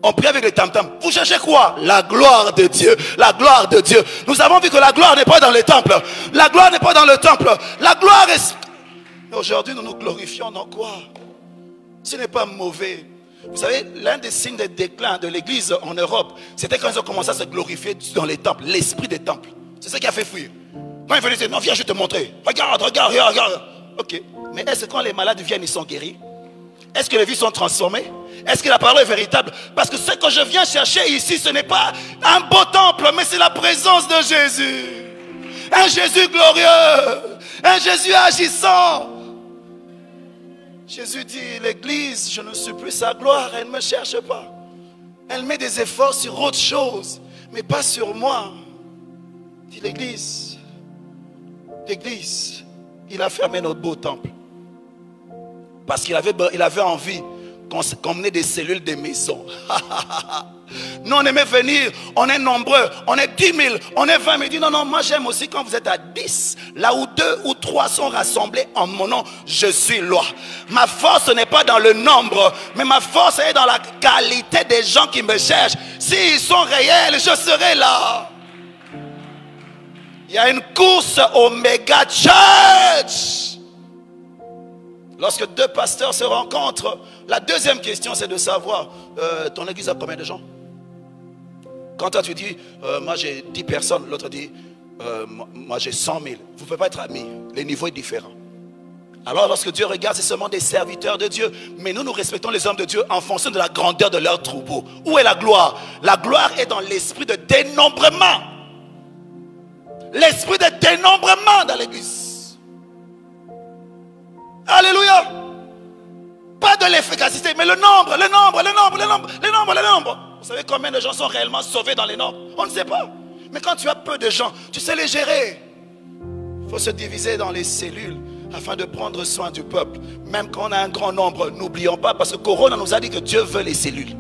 On priait avec les tam-tams. Vous cherchez quoi? La gloire de Dieu. La gloire de Dieu. Nous avons vu que la gloire n'est pas dans les temples. La gloire n'est pas dans le temple. La gloire est... Aujourd'hui, nous nous glorifions dans quoi? Ce n'est pas mauvais. Vous savez, l'un des signes de déclin de l'église en Europe, c'était quand ils ont commencé à se glorifier dans les temples. L'esprit des temples. C'est ça qui a fait fuir. Quand ils venaient dire, non, viens, je vais te montrer. Regarde, regarde, regarde. Ok. Mais est-ce que quand les malades viennent, ils sont guéris? Est-ce que les vies sont transformées? Est-ce que la parole est véritable? Parce que ce que je viens chercher ici, ce n'est pas un beau temple, mais c'est la présence de Jésus. Un Jésus glorieux. Un Jésus agissant. Jésus dit, l'église, je ne suis plus sa gloire, elle ne me cherche pas. Elle met des efforts sur autre chose, mais pas sur moi. Dit l'église, il a fermé notre beau temple. Parce qu'il avait envie qu'on menait des cellules des maisons. Nous, on aimait venir, on est nombreux, on est 10 000, on est 20 000. Il dit non, moi j'aime aussi quand vous êtes à 10, là où 2 ou 3 sont rassemblés en mon nom, je suis loi. Ma force n'est pas dans le nombre, mais ma force est dans la qualité des gens qui me cherchent. S'ils sont réels, je serai là. Il y a une course au méga church. Lorsque 2 pasteurs se rencontrent, la deuxième question c'est de savoir, ton église a combien de gens? Quand toi tu dis, moi j'ai 10 personnes, l'autre dit, moi j'ai 100 000. Vous ne pouvez pas être amis, les niveaux sont différents. Alors lorsque Dieu regarde, c'est seulement des serviteurs de Dieu. Mais nous respectons les hommes de Dieu en fonction de la grandeur de leur troupeau. Où est la gloire? La gloire est dans l'esprit de dénombrement. L'esprit de dénombrement dans l'église. Alléluia. Pas de l'efficacité, mais le nombre. Vous savez combien de gens sont réellement sauvés dans les nombres? On ne sait pas. Mais quand tu as peu de gens, tu sais les gérer. Il faut se diviser dans les cellules afin de prendre soin du peuple. Même quand on a un grand nombre, n'oublions pas, parce que Corona nous a dit que Dieu veut les cellules.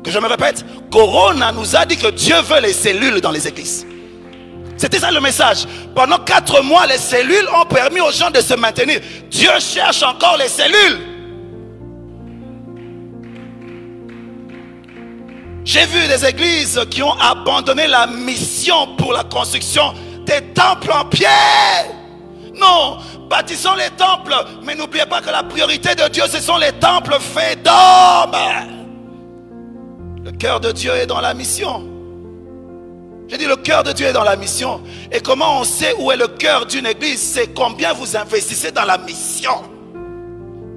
Que je me répète, Corona nous a dit que Dieu veut les cellules dans les églises. C'était ça le message. Pendant 4 mois, les cellules ont permis aux gens de se maintenir. Dieu cherche encore les cellules. J'ai vu des églises qui ont abandonné la mission pour la construction des temples en pierre. Non, bâtissons les temples, mais n'oubliez pas que la priorité de Dieu, ce sont les temples faits d'hommes. Le cœur de Dieu est dans la mission. J'ai dit le cœur de Dieu est dans la mission. Et comment on sait où est le cœur d'une église? C'est combien vous investissez dans la mission.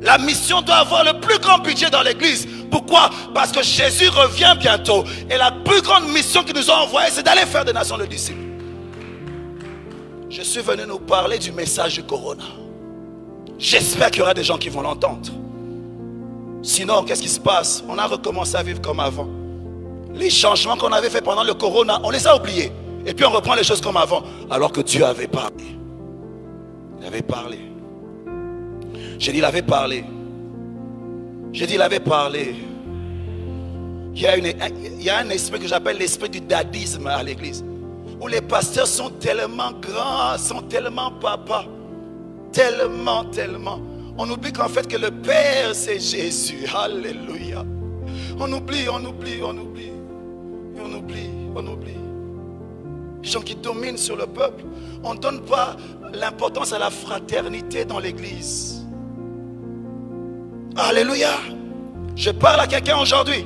La mission doit avoir le plus grand budget dans l'église. Pourquoi? Parce que Jésus revient bientôt. Et la plus grande mission qu'il nous a envoyée, c'est d'aller faire des nations le disciple. Je suis venu nous parler du message du Corona. J'espère qu'il y aura des gens qui vont l'entendre. Sinon, qu'est-ce qui se passe? On a recommencé à vivre comme avant. Les changements qu'on avait fait pendant le Corona, on les a oubliés. Et puis on reprend les choses comme avant. Alors que Dieu avait parlé. Il avait parlé. J'ai dit, il avait parlé. J'ai dit, il avait parlé. Il y a un esprit que j'appelle l'esprit du dadisme à l'église. Où les pasteurs sont tellement grands, sont tellement papas. Tellement. On oublie qu'en fait que le Père c'est Jésus. Alléluia. On oublie. Les gens qui dominent sur le peuple. On ne donne pas l'importance à la fraternité dans l'église. Alléluia. Je parle à quelqu'un aujourd'hui.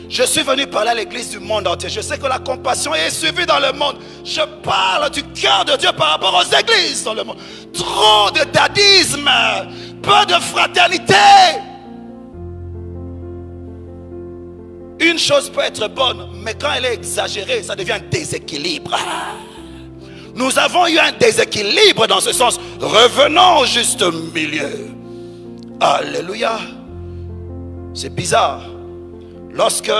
Je suis venu parler à l'église du monde entier. Je sais que la compassion est suivie dans le monde. Je parle du cœur de Dieu par rapport aux églises dans le monde. Trop de dadisme, peu de fraternité. Une chose peut être bonne, mais quand elle est exagérée, ça devient un déséquilibre. Nous avons eu un déséquilibre dans ce sens. Revenons au juste milieu. Alléluia. C'est bizarre. Lorsque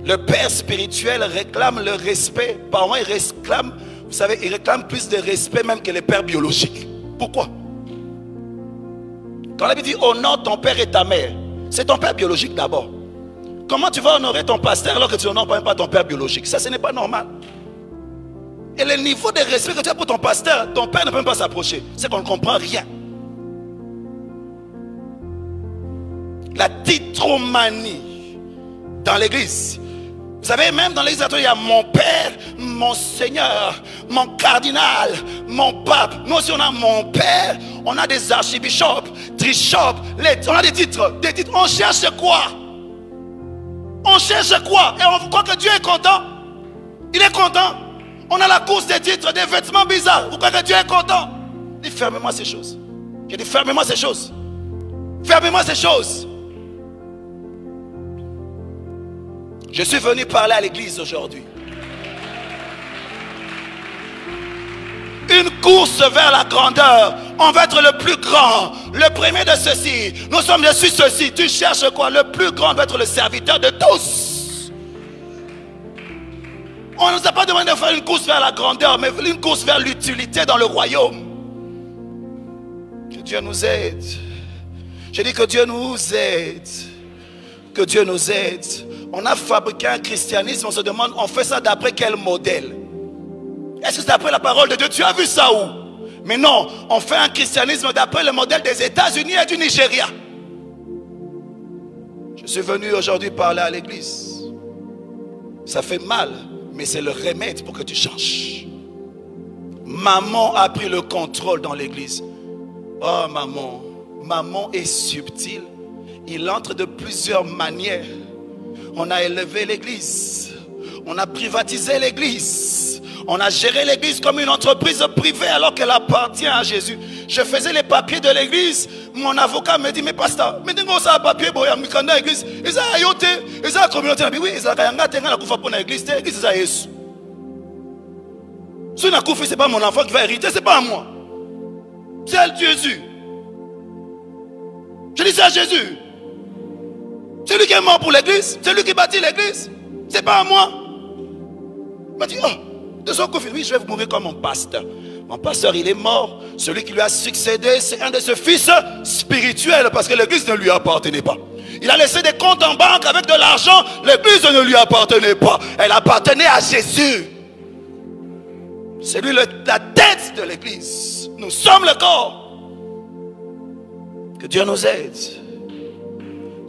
le père spirituel réclame le respect, parfois il réclame, vous savez, il réclame plus de respect même que les pères biologiques. Pourquoi? Quand la Bible dit honore ton père et ta mère, c'est ton père biologique d'abord. Comment tu vas honorer ton pasteur alors que tu n'honores même pas ton père biologique? Ça, ce n'est pas normal. Et le niveau de respect que tu as pour ton pasteur, ton père ne peut même pas s'approcher. C'est qu'on ne comprend rien. La titromanie dans l'église. Vous savez, même dans l'église, il y a mon père, mon seigneur, mon cardinal, mon pape. Nous aussi, on a mon père, on a des archibishops, trishops, on a des titres. On cherche quoi? On cherche quoi? Et on croit que Dieu est content? Il est content? On a la course des titres, des vêtements bizarres. Vous croyez que Dieu est content? Dis, fermez-moi ces choses. J'ai dit, fermez-moi ces choses. Fermez-moi ces choses. Je suis venu parler à l'église aujourd'hui. Une course vers la grandeur. On va être le plus grand, le premier de ceci. Nous sommes, je suis ceci. Tu cherches quoi? Le plus grand doit être le serviteur de tous. On ne nous a pas demandé de faire une course vers la grandeur, mais une course vers l'utilité dans le royaume. Que Dieu nous aide. Je dis que Dieu nous aide. Que Dieu nous aide. On a fabriqué un christianisme, on se demande, on fait ça d'après quel modèle? Est-ce que c'est d'après la parole de Dieu? Tu as vu ça où? Mais non, on fait un christianisme d'après le modèle des États-Unis et du Nigeria. Je suis venu aujourd'hui parler à l'église. Ça fait mal, mais c'est le remède pour que tu changes. Maman a pris le contrôle dans l'église. Oh maman, maman est subtile. Il entre de plusieurs manières. On a élevé l'église. On a privatisé l'église. On a géré l'église comme une entreprise privée alors qu'elle appartient à Jésus. Je faisais les papiers de l'église. Mon avocat me dit, mais pasteur, mais dis-moi ça papier pour l'église. Ils ont ayoté, ils ont la communauté. Oui, ils ont la koufa pour l'église. L'église c'est Jésus. Si la koufa, ce n'est pas mon enfant qui va hériter, ce n'est pas à moi. C'est à Jésus. Je dis c'est à Jésus. C'est lui qui est mort pour l'église. C'est lui qui bâtit l'église. C'est pas à moi. Il m'a dit, oh, de son coup, oui, je vais vous mourir comme mon pasteur. Mon pasteur, il est mort. Celui qui lui a succédé, c'est un de ses fils spirituels parce que l'église ne lui appartenait pas. Il a laissé des comptes en banque avec de l'argent. L'église ne lui appartenait pas. Elle appartenait à Jésus. C'est lui la tête de l'église. Nous sommes le corps. Que Dieu nous aide.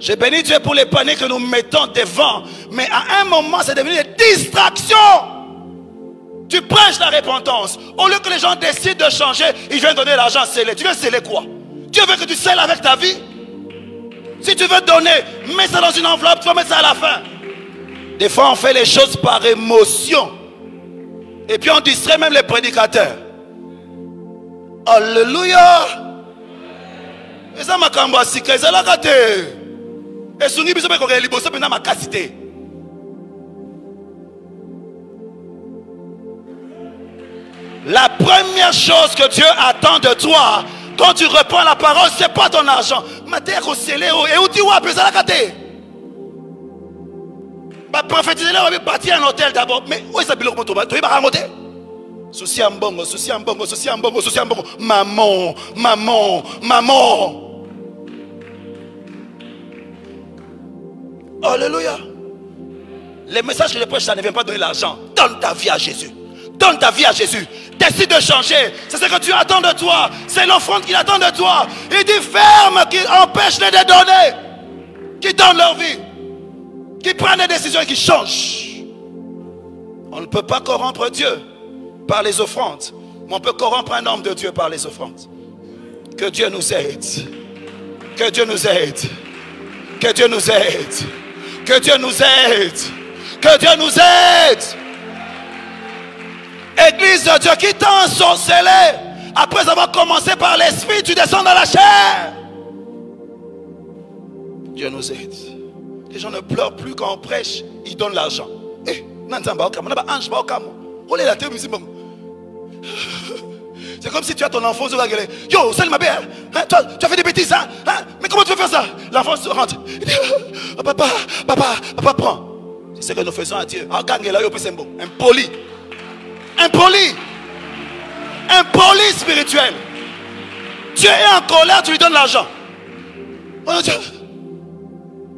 J'ai béni Dieu pour les paniers que nous mettons devant. Mais à un moment, c'est devenu une distraction. Tu prêches la repentance. Au lieu que les gens décident de changer, ils viennent donner l'argent scellé. Tu veux sceller quoi? Dieu veut que tu scelles avec ta vie. Si tu veux donner, mets ça dans une enveloppe, tu vas mettre ça à la fin. Des fois, on fait les choses par émotion. Et puis on distrait même les prédicateurs. Alléluia. Et ça m'a cambassé. Et ça l'a gâté. Et Sungi Biso Beko Liboso Pena m'a cassité. La première chose que Dieu attend de toi quand tu reprends la parole, c'est pas ton argent. Mater au céléo et où tu vois ça l'a gâté. Bah prophétiser là, on va partir à un hôtel d'abord. Mais où est ce bilan pour toi? Tu vas raconter? Souci en bongo, souci en bongo, souci en bongo, souci en bongo. Maman, maman, maman. Alléluia. Les messages que je prêche, ça ne vient pas donner l'argent. Donne ta vie à Jésus. Donne ta vie à Jésus. Décide de changer. C'est ce que tu attends de toi. C'est l'offrande qu'il attend de toi. Il dit ferme, qui empêche-les de donner. Qui donnent leur vie. Qui prennent des décisions et qui changent. On ne peut pas corrompre Dieu par les offrandes. Mais on peut corrompre un homme de Dieu par les offrandes. Que Dieu nous aide. Que Dieu nous aide. Que Dieu nous aide. Que Dieu nous aide. Que Dieu nous aide. Église de Dieu qui t'a ensorcelé. Après avoir commencé par l'esprit, tu descends dans la chair. Dieu nous aide. Les gens ne pleurent plus quand on prêche. Ils donnent l'argent. C'est comme si tu as ton enfant. Yo, salut ma belle. Hein, toi, tu as fait des bêtises. Hein? Mais comment tu veux faire ça? L'enfant se rentre. Il dit, oh, papa, prends. C'est ce que nous faisons à Dieu. Impoli. Impoli. Impoli spirituel. Dieu est en colère, tu lui donnes l'argent.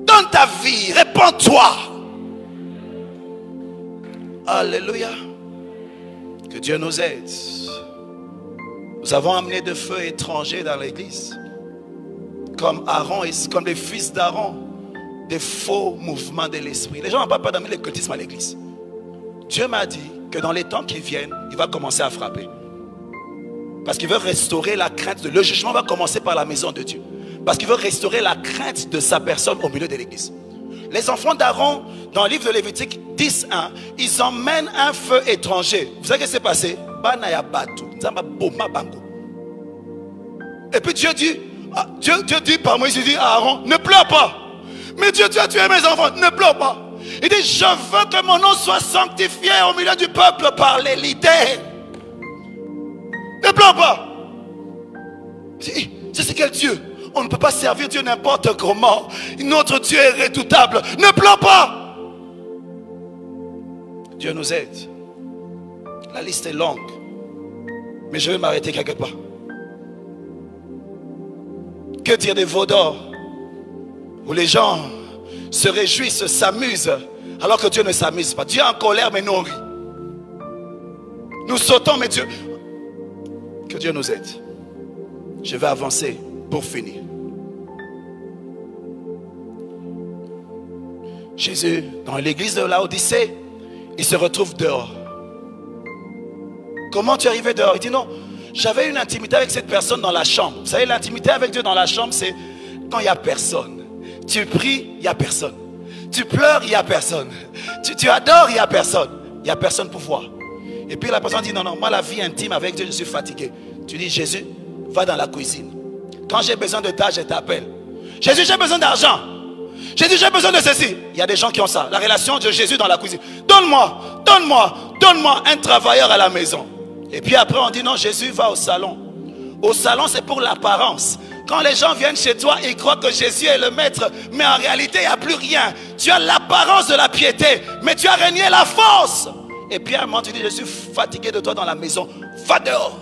Donne ta vie, répands-toi. Alléluia. Que Dieu nous aide. Nous avons amené de feux étrangers dans l'église. Comme Aaron et comme les fils d'Aaron. Des faux mouvements de l'esprit. Les gens n'ont pas peur d'amener l'occultisme à l'église. Dieu m'a dit que dans les temps qui viennent, il va commencer à frapper. Parce qu'il veut restaurer la crainte. Le jugement va commencer par la maison de Dieu. Parce qu'il veut restaurer la crainte de sa personne au milieu de l'église. Les enfants d'Aaron, dans le livre de Lévitique 10.1, ils emmènent un feu étranger. Vous savez ce qui s'est passé? Et puis Dieu dit, Dieu dit par Moïse, il dit à Aaron, ne pleure pas. Mais Dieu, tu as tué mes enfants, ne pleure pas. Il dit, je veux que mon nom soit sanctifié au milieu du peuple par l'élité. Ne pleure pas. C'est quel Dieu? On ne peut pas servir Dieu n'importe comment. Notre Dieu est redoutable. Ne pleure pas. Dieu nous aide. La liste est longue. Mais je vais m'arrêter quelque part. Que dire des veaux d'or où les gens se réjouissent, s'amusent, alors que Dieu ne s'amuse pas. Dieu est en colère, mais nous on rit. Nous sautons, mais Dieu... Que Dieu nous aide. Je vais avancer pour finir. Jésus, dans l'église de Laodicée, il se retrouve dehors. Comment tu es arrivé dehors? Il dit non, j'avais une intimité avec cette personne dans la chambre. Vous savez, l'intimité avec Dieu dans la chambre, c'est quand il n'y a personne. Tu pries, il n'y a personne. Tu pleures, il n'y a personne. Tu adores, il n'y a personne. Il n'y a personne pour voir. Et puis la personne dit non, moi la vie intime avec Dieu, je suis fatigué. Tu dis Jésus, va dans la cuisine. Quand j'ai besoin de tâches, je t'appelle. Jésus, j'ai besoin d'argent. Jésus, j'ai besoin de ceci. Il y a des gens qui ont ça. La relation de Jésus dans la cuisine. Donne-moi un travailleur à la maison. Et puis après on dit non, Jésus va au salon. Au salon c'est pour l'apparence. Quand les gens viennent chez toi, ils croient que Jésus est le maître. Mais en réalité, il n'y a plus rien. Tu as l'apparence de la piété, mais tu as renié la force. Et puis à un moment, tu dis, je suis fatigué de toi dans la maison. Va dehors.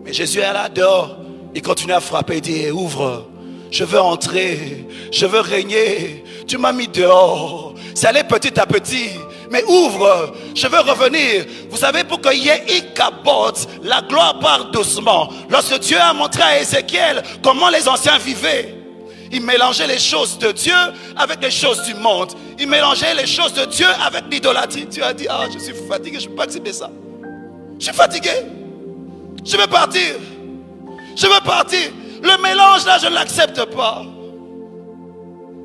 Mais Jésus est là dehors. Il continue à frapper. Il dit, ouvre. Je veux entrer. Je veux régner. Tu m'as mis dehors. C'est allé petit à petit. Mais ouvre, je veux revenir. Vous savez, pour qu'il y ait Ikabot, la gloire part doucement. Lorsque Dieu a montré à Ézéchiel comment les anciens vivaient, ils mélangeaient les choses de Dieu avec les choses du monde. Ils mélangeaient les choses de Dieu avec l'idolâtrie. Dieu a dit, ah, je suis fatigué, je ne peux pas accepter ça. Je suis fatigué. Je veux partir. Je veux partir. Le mélange là, je ne l'accepte pas.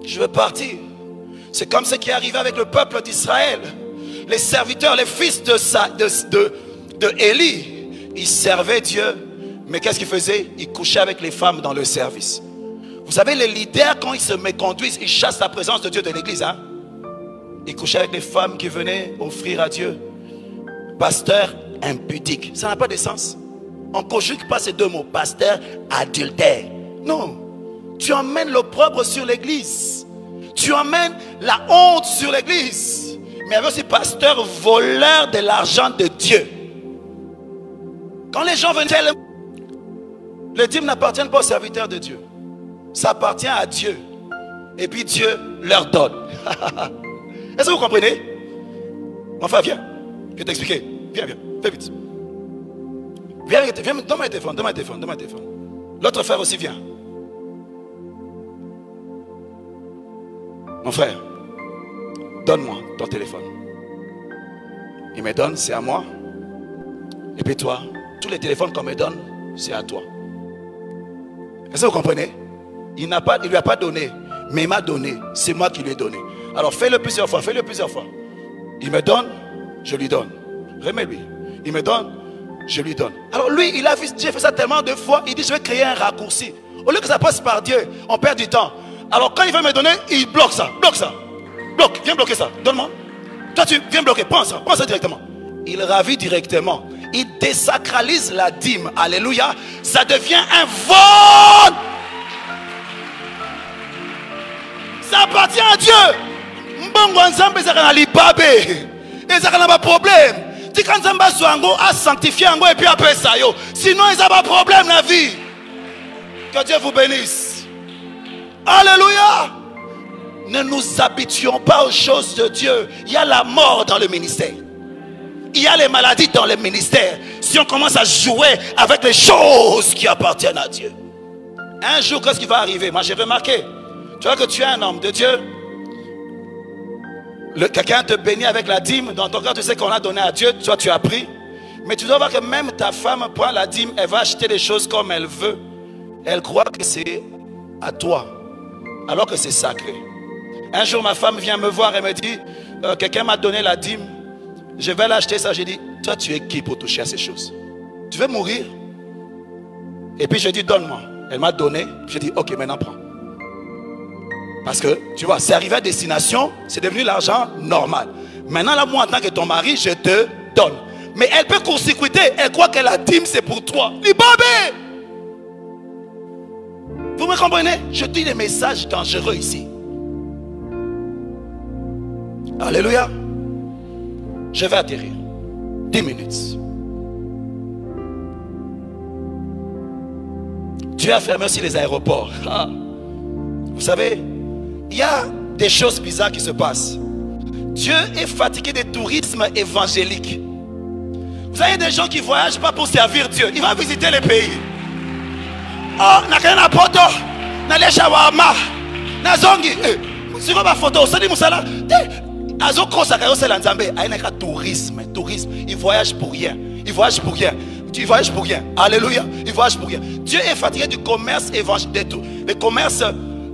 Je veux partir. C'est comme ce qui est arrivé avec le peuple d'Israël. les serviteurs, les fils de Élie, ils servaient Dieu. Mais qu'est-ce qu'ils faisaient? Ils couchaient avec les femmes dans le service. Vous savez, les leaders, quand ils se méconduisent, ils chassent la présence de Dieu de l'église. Hein? Ils couchaient avec les femmes qui venaient offrir à Dieu. Pasteur impudique. Ça n'a pas de sens. On ne conjugue pas ces deux mots. Pasteur adultère. Non. Tu emmènes l'opprobre sur l'église. Tu emmènes la honte sur l'église. Mais il y avait aussi pasteur voleur de l'argent de Dieu. Quand les gens venaient, les dîmes n'appartiennent pas aux serviteurs de Dieu. Ça appartient à Dieu. Et puis Dieu leur donne. Est-ce que vous comprenez? Enfin, viens. Je vais t'expliquer. Viens, fais vite. Viens, donne-moi un téléphone. L'autre frère aussi vient. Mon frère, donne-moi ton téléphone. Il me donne, c'est à moi. Et puis toi, tous les téléphones qu'on me donne, c'est à toi. Est-ce que vous comprenez? Il ne lui a pas donné, mais il m'a donné. C'est moi qui lui ai donné. Alors fais-le plusieurs fois, Il me donne, je lui donne. Remets-lui. Il me donne, je lui donne. Alors lui, il a vu, j'ai fait ça tellement de fois, il dit je vais créer un raccourci. Au lieu que ça passe par Dieu, on perd du temps. Alors quand il veut me donner, il bloque ça. Bloque, viens bloquer ça, donne-moi. Toi tu viens bloquer, prends ça directement. Il ravit directement. Il désacralise la dîme. Alléluia. Ça devient un vol. Ça appartient à Dieu. Mbongo ensemble, ça n'a pas problème. Si quand Zamba Zouango a sanctifié Ango et puis après ça, sinon ils n'ont pas de problème la vie. Que Dieu vous bénisse. Alléluia. Ne nous habituons pas aux choses de Dieu. Il y a la mort dans le ministère. Il y a les maladies dans le ministère. Si on commence à jouer avec les choses qui appartiennent à Dieu, un jour, qu'est-ce qui va arriver? Moi j'ai remarqué. Tu vois que tu es un homme de Dieu. Quelqu'un te bénit avec la dîme. Dans ton cœur, tu sais qu'on a donné à Dieu. Toi, tu as pris. Mais tu dois voir que même ta femme prend la dîme. Elle va acheter des choses comme elle veut. Elle croit que c'est à toi, alors que c'est sacré. Un jour, ma femme vient me voir et me dit quelqu'un m'a donné la dîme. Je vais l'acheter ça. J'ai dit, toi, tu es qui pour toucher à ces choses? Tu veux mourir? Et puis, je dis, donne-moi. Elle m'a donné. J'ai dit, ok, maintenant prends. Parce que, tu vois, c'est arrivé à destination, c'est devenu l'argent normal. Maintenant, là, moi, en tant que ton mari, je te donne. Mais elle peut court-circuiter. Elle croit que la dîme, c'est pour toi. Libabé! Vous me comprenez? Je dis des messages dangereux ici. Alléluia. Je vais atterrir. 10 minutes. Dieu a fermé aussi les aéroports. Vous savez, il y a des choses bizarres qui se passent. Dieu est fatigué du tourisme évangélique. Vous avez des gens qui ne voyagent pas pour servir Dieu. Il va visiter les pays. Oh, na poto, na le shawarma, na zongi. Si vous avez une photo, ça dit Moussala. Azo kosa kayo c'est l'anzambe. Aïnaka tourisme. Il voyage pour rien. Il voyage pour rien. Alléluia. Il voyage pour rien. Dieu est fatigué du commerce évangélique. Le commerce.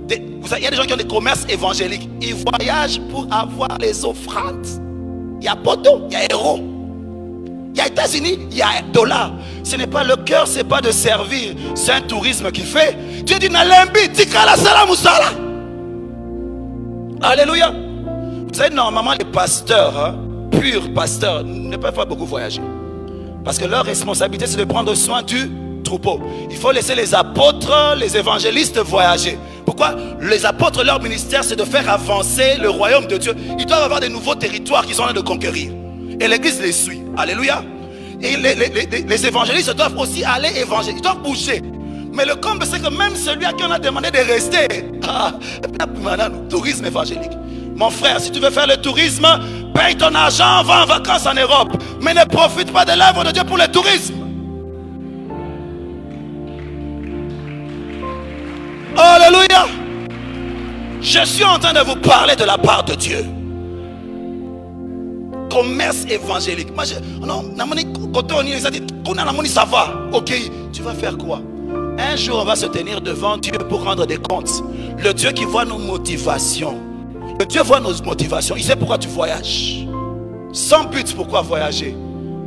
Il y a des gens qui ont des commerces évangéliques. Ils voyagent pour avoir les offrandes. Il y a poto, il y a euro. Il y a États-Unis, il y a dollars. Ce n'est pas le cœur, ce n'est pas de servir. C'est un tourisme qu'il fait. Dieu dit Nalembi, Tikala Salam Moussala. Alléluia. Vous savez, normalement, les pasteurs, purs pasteurs, ne peuvent pas beaucoup voyager. Parce que leur responsabilité, c'est de prendre soin du troupeau. Il faut laisser les apôtres, les évangélistes voyager. Pourquoi? Les apôtres, leur ministère, c'est de faire avancer le royaume de Dieu. Ils doivent avoir des nouveaux territoires qu'ils sont en train de conquérir. Et l'église les suit. Alléluia. Et les évangélistes doivent aussi aller évangéliser. Ils doivent bouger. Mais le comble, c'est que même celui à qui on a demandé de rester, tourisme évangélique. Mon frère, si tu veux faire le tourisme, paye ton argent, va en vacances en Europe. Mais ne profite pas de l'œuvre de Dieu pour le tourisme. Alléluia. Je suis en train de vous parler de la part de Dieu. Commerce évangélique. Ça va. Ok, tu vas faire quoi? Un jour, on va se tenir devant Dieu pour rendre des comptes. Le Dieu qui voit nos motivations. Le Dieu voit nos motivations. Il sait pourquoi tu voyages. Sans but, pourquoi voyager?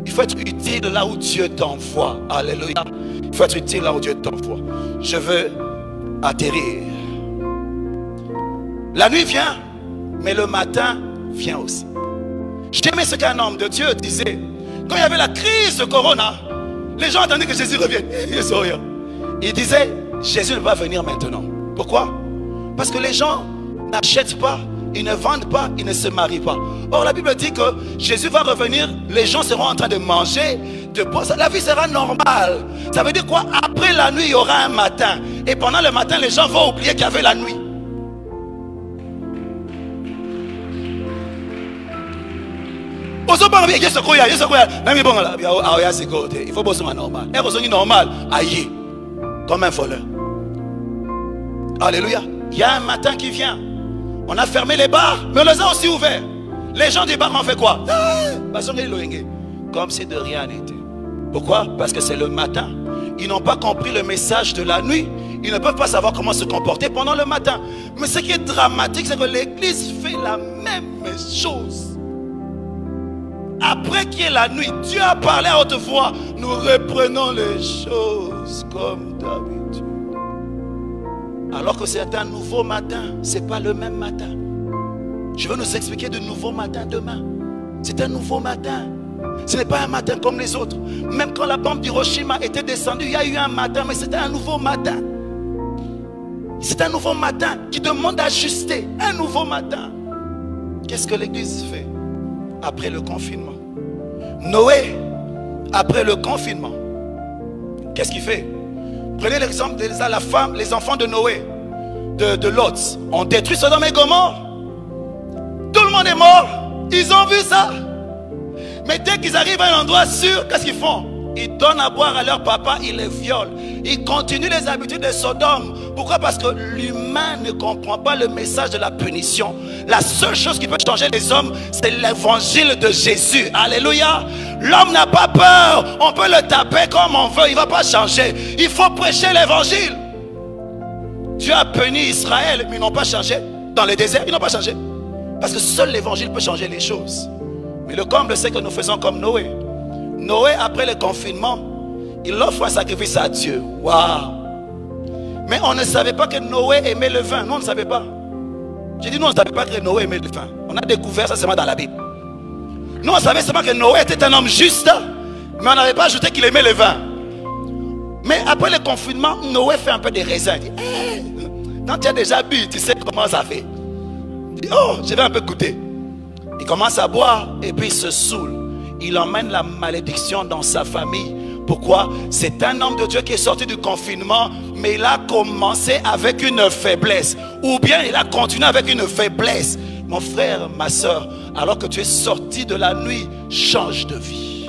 Il faut être utile là où Dieu t'envoie. Alléluia. Il faut être utile là où Dieu t'envoie. Je veux atterrir. La nuit vient, mais le matin vient aussi. J'aimais ce qu'un homme de Dieu disait. Quand il y avait la crise de Corona, les gens attendaient que Jésus revienne. Il disait, Jésus ne va venir maintenant. Pourquoi? Parce que les gens n'achètent pas, ils ne vendent pas, ils ne se marient pas. Or la Bible dit que Jésus va revenir, les gens seront en train de manger, de boire, la vie sera normale. Ça veut dire quoi? Après la nuit, il y aura un matin. Et pendant le matin, les gens vont oublier qu'il y avait la nuit. Il faut bosser normal. Et normal, aïe, comme un voleur. Alléluia. Il y a un matin qui vient. On a fermé les bars, mais on les a aussi ouverts. Les gens des bars ont fait quoi? Comme si de rien n'était. Pourquoi? Parce que c'est le matin. Ils n'ont pas compris le message de la nuit. Ils ne peuvent pas savoir comment se comporter pendant le matin. Mais ce qui est dramatique, c'est que l'Église fait la même chose. Après qu'il y ait la nuit, Dieu a parlé à haute voix. Nous reprenons les choses comme d'habitude. Alors que c'est un nouveau matin. Ce n'est pas le même matin. Je veux nous expliquer de nouveau matin demain. C'est un nouveau matin. Ce n'est pas un matin comme les autres. Même quand la bombe d'Hiroshima était descendue, il y a eu un matin, mais c'était un nouveau matin. C'est un nouveau matin qui demande d'ajuster. Un nouveau matin. Qu'est-ce que l'Église fait après le confinement? Noé, après le confinement, qu'est-ce qu'il fait? Prenez l'exemple de la femme, les enfants de Noé, de Lot. On détruit Sodome et Gomorrhe. Tout le monde est mort. Ils ont vu ça. Mais dès qu'ils arrivent à un endroit sûr, qu'est-ce qu'ils font? Ils donnent à boire à leur papa, ils les violent. Ils continuent les habitudes de Sodome. Pourquoi? Parce que l'humain ne comprend pas le message de la punition. La seule chose qui peut changer les hommes, c'est l'évangile de Jésus. Alléluia. L'homme n'a pas peur. On peut le taper comme on veut. Il ne va pas changer. Il faut prêcher l'évangile. Dieu a puni Israël, mais ils n'ont pas changé. Dans le désert, ils n'ont pas changé. Parce que seul l'évangile peut changer les choses. Mais le comble, c'est que nous faisons comme Noé. Noé, après le confinement, il offre un sacrifice à Dieu. Waouh! Mais on ne savait pas que Noé aimait le vin. Nous, on ne savait pas. J'ai dit, nous, on ne savait pas que Noé aimait le vin. On a découvert ça seulement dans la Bible. Nous, on savait seulement que Noé était un homme juste, mais on n'avait pas ajouté qu'il aimait le vin. Mais après le confinement, Noé fait un peu des raisins. Il dit, hey, quand tu as déjà bu, tu sais comment ça fait. Il dit, oh, je vais un peu goûter. Il commence à boire et puis il se saoule. Il emmène la malédiction dans sa famille. Pourquoi? C'est un homme de Dieu qui est sorti du confinement, mais il a commencé avec une faiblesse. Ou bien il a continué avec une faiblesse. Mon frère, ma soeur, alors que tu es sorti de la nuit, change de vie.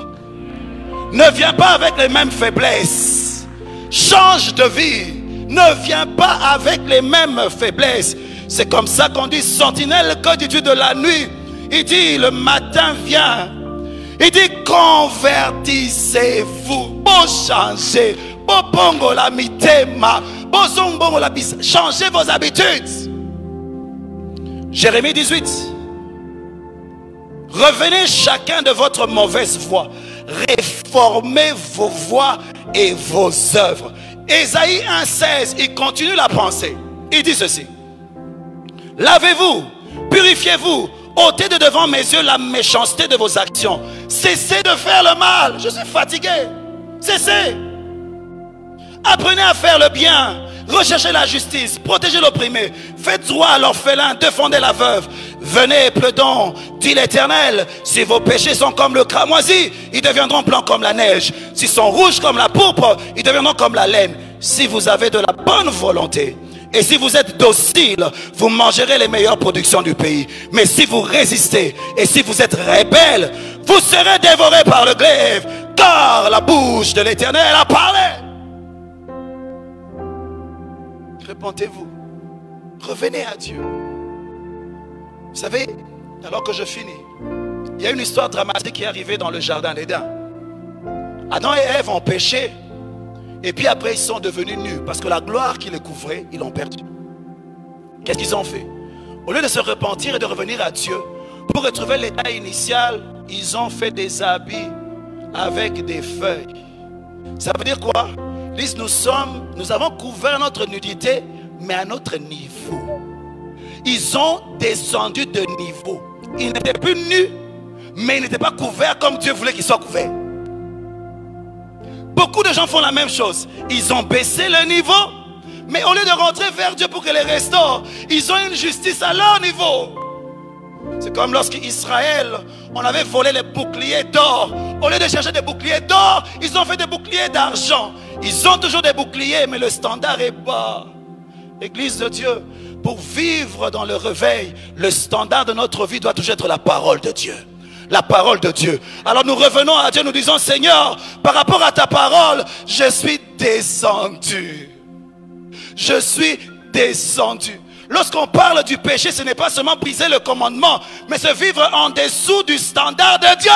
Ne viens pas avec les mêmes faiblesses. Change de vie. Ne viens pas avec les mêmes faiblesses. C'est comme ça qu'on dit, sentinelle, que dis-tu de la nuit? Il dit, le matin vient. Il dit, convertissez-vous. Pour changer. Pour pongo la mitema. Pour zongbongo la bis. Changez vos habitudes. Jérémie 18. Revenez chacun de votre mauvaise voie. Réformez vos voies et vos œuvres. Ésaïe 1,16. Il continue la pensée. Il dit ceci. Lavez-vous. Purifiez-vous. ôtez de devant mes yeux la méchanceté de vos actions. Cessez de faire le mal. Je suis fatigué. Cessez. Apprenez à faire le bien. Recherchez la justice. Protégez l'opprimé. Faites droit à l'orphelin. Défendez la veuve. Venez et pleudons, dit l'Éternel. Si vos péchés sont comme le cramoisi, ils deviendront blancs comme la neige. S'ils sont rouges comme la pourpre, ils deviendront comme la laine. Si vous avez de la bonne volonté et si vous êtes docile, vous mangerez les meilleures productions du pays. Mais si vous résistez et si vous êtes rebelle, vous serez dévorés par le glaive, car la bouche de l'Éternel a parlé. Repentez-vous, revenez à Dieu. Vous savez, alors que je finis, il y a une histoire dramatique qui est arrivée dans le jardin d'Éden. Adam et Ève ont péché. Et puis après, ils sont devenus nus. Parce que la gloire qui les couvrait, ils l'ont perdue. Qu'est-ce qu'ils ont fait? Au lieu de se repentir et de revenir à Dieu Pour retrouver l'état initial, ils ont fait des habits avec des feuilles. Ça veut dire quoi? Ils disent, nous avons couvert notre nudité, mais à notre niveau. Ils ont descendu de niveau. Ils n'étaient plus nus, mais ils n'étaient pas couverts comme Dieu voulait qu'ils soient couverts. Beaucoup de gens font la même chose. Ils ont baissé le niveau, mais au lieu de rentrer vers Dieu pour qu'il les restaure, ils ont une justice à leur niveau. C'est comme lorsqu'Israël, on avait volé les boucliers d'or. Au lieu de chercher des boucliers d'or, ils ont fait des boucliers d'argent. Ils ont toujours des boucliers, mais le standard est bas. Église de Dieu, pour vivre dans le réveil, le standard de notre vie doit toujours être la parole de Dieu. La parole de Dieu. Alors nous revenons à Dieu, nous disons, Seigneur, par rapport à ta parole, je suis descendu. Je suis descendu. Lorsqu'on parle du péché, ce n'est pas seulement briser le commandement, mais se vivre en dessous du standard de Dieu.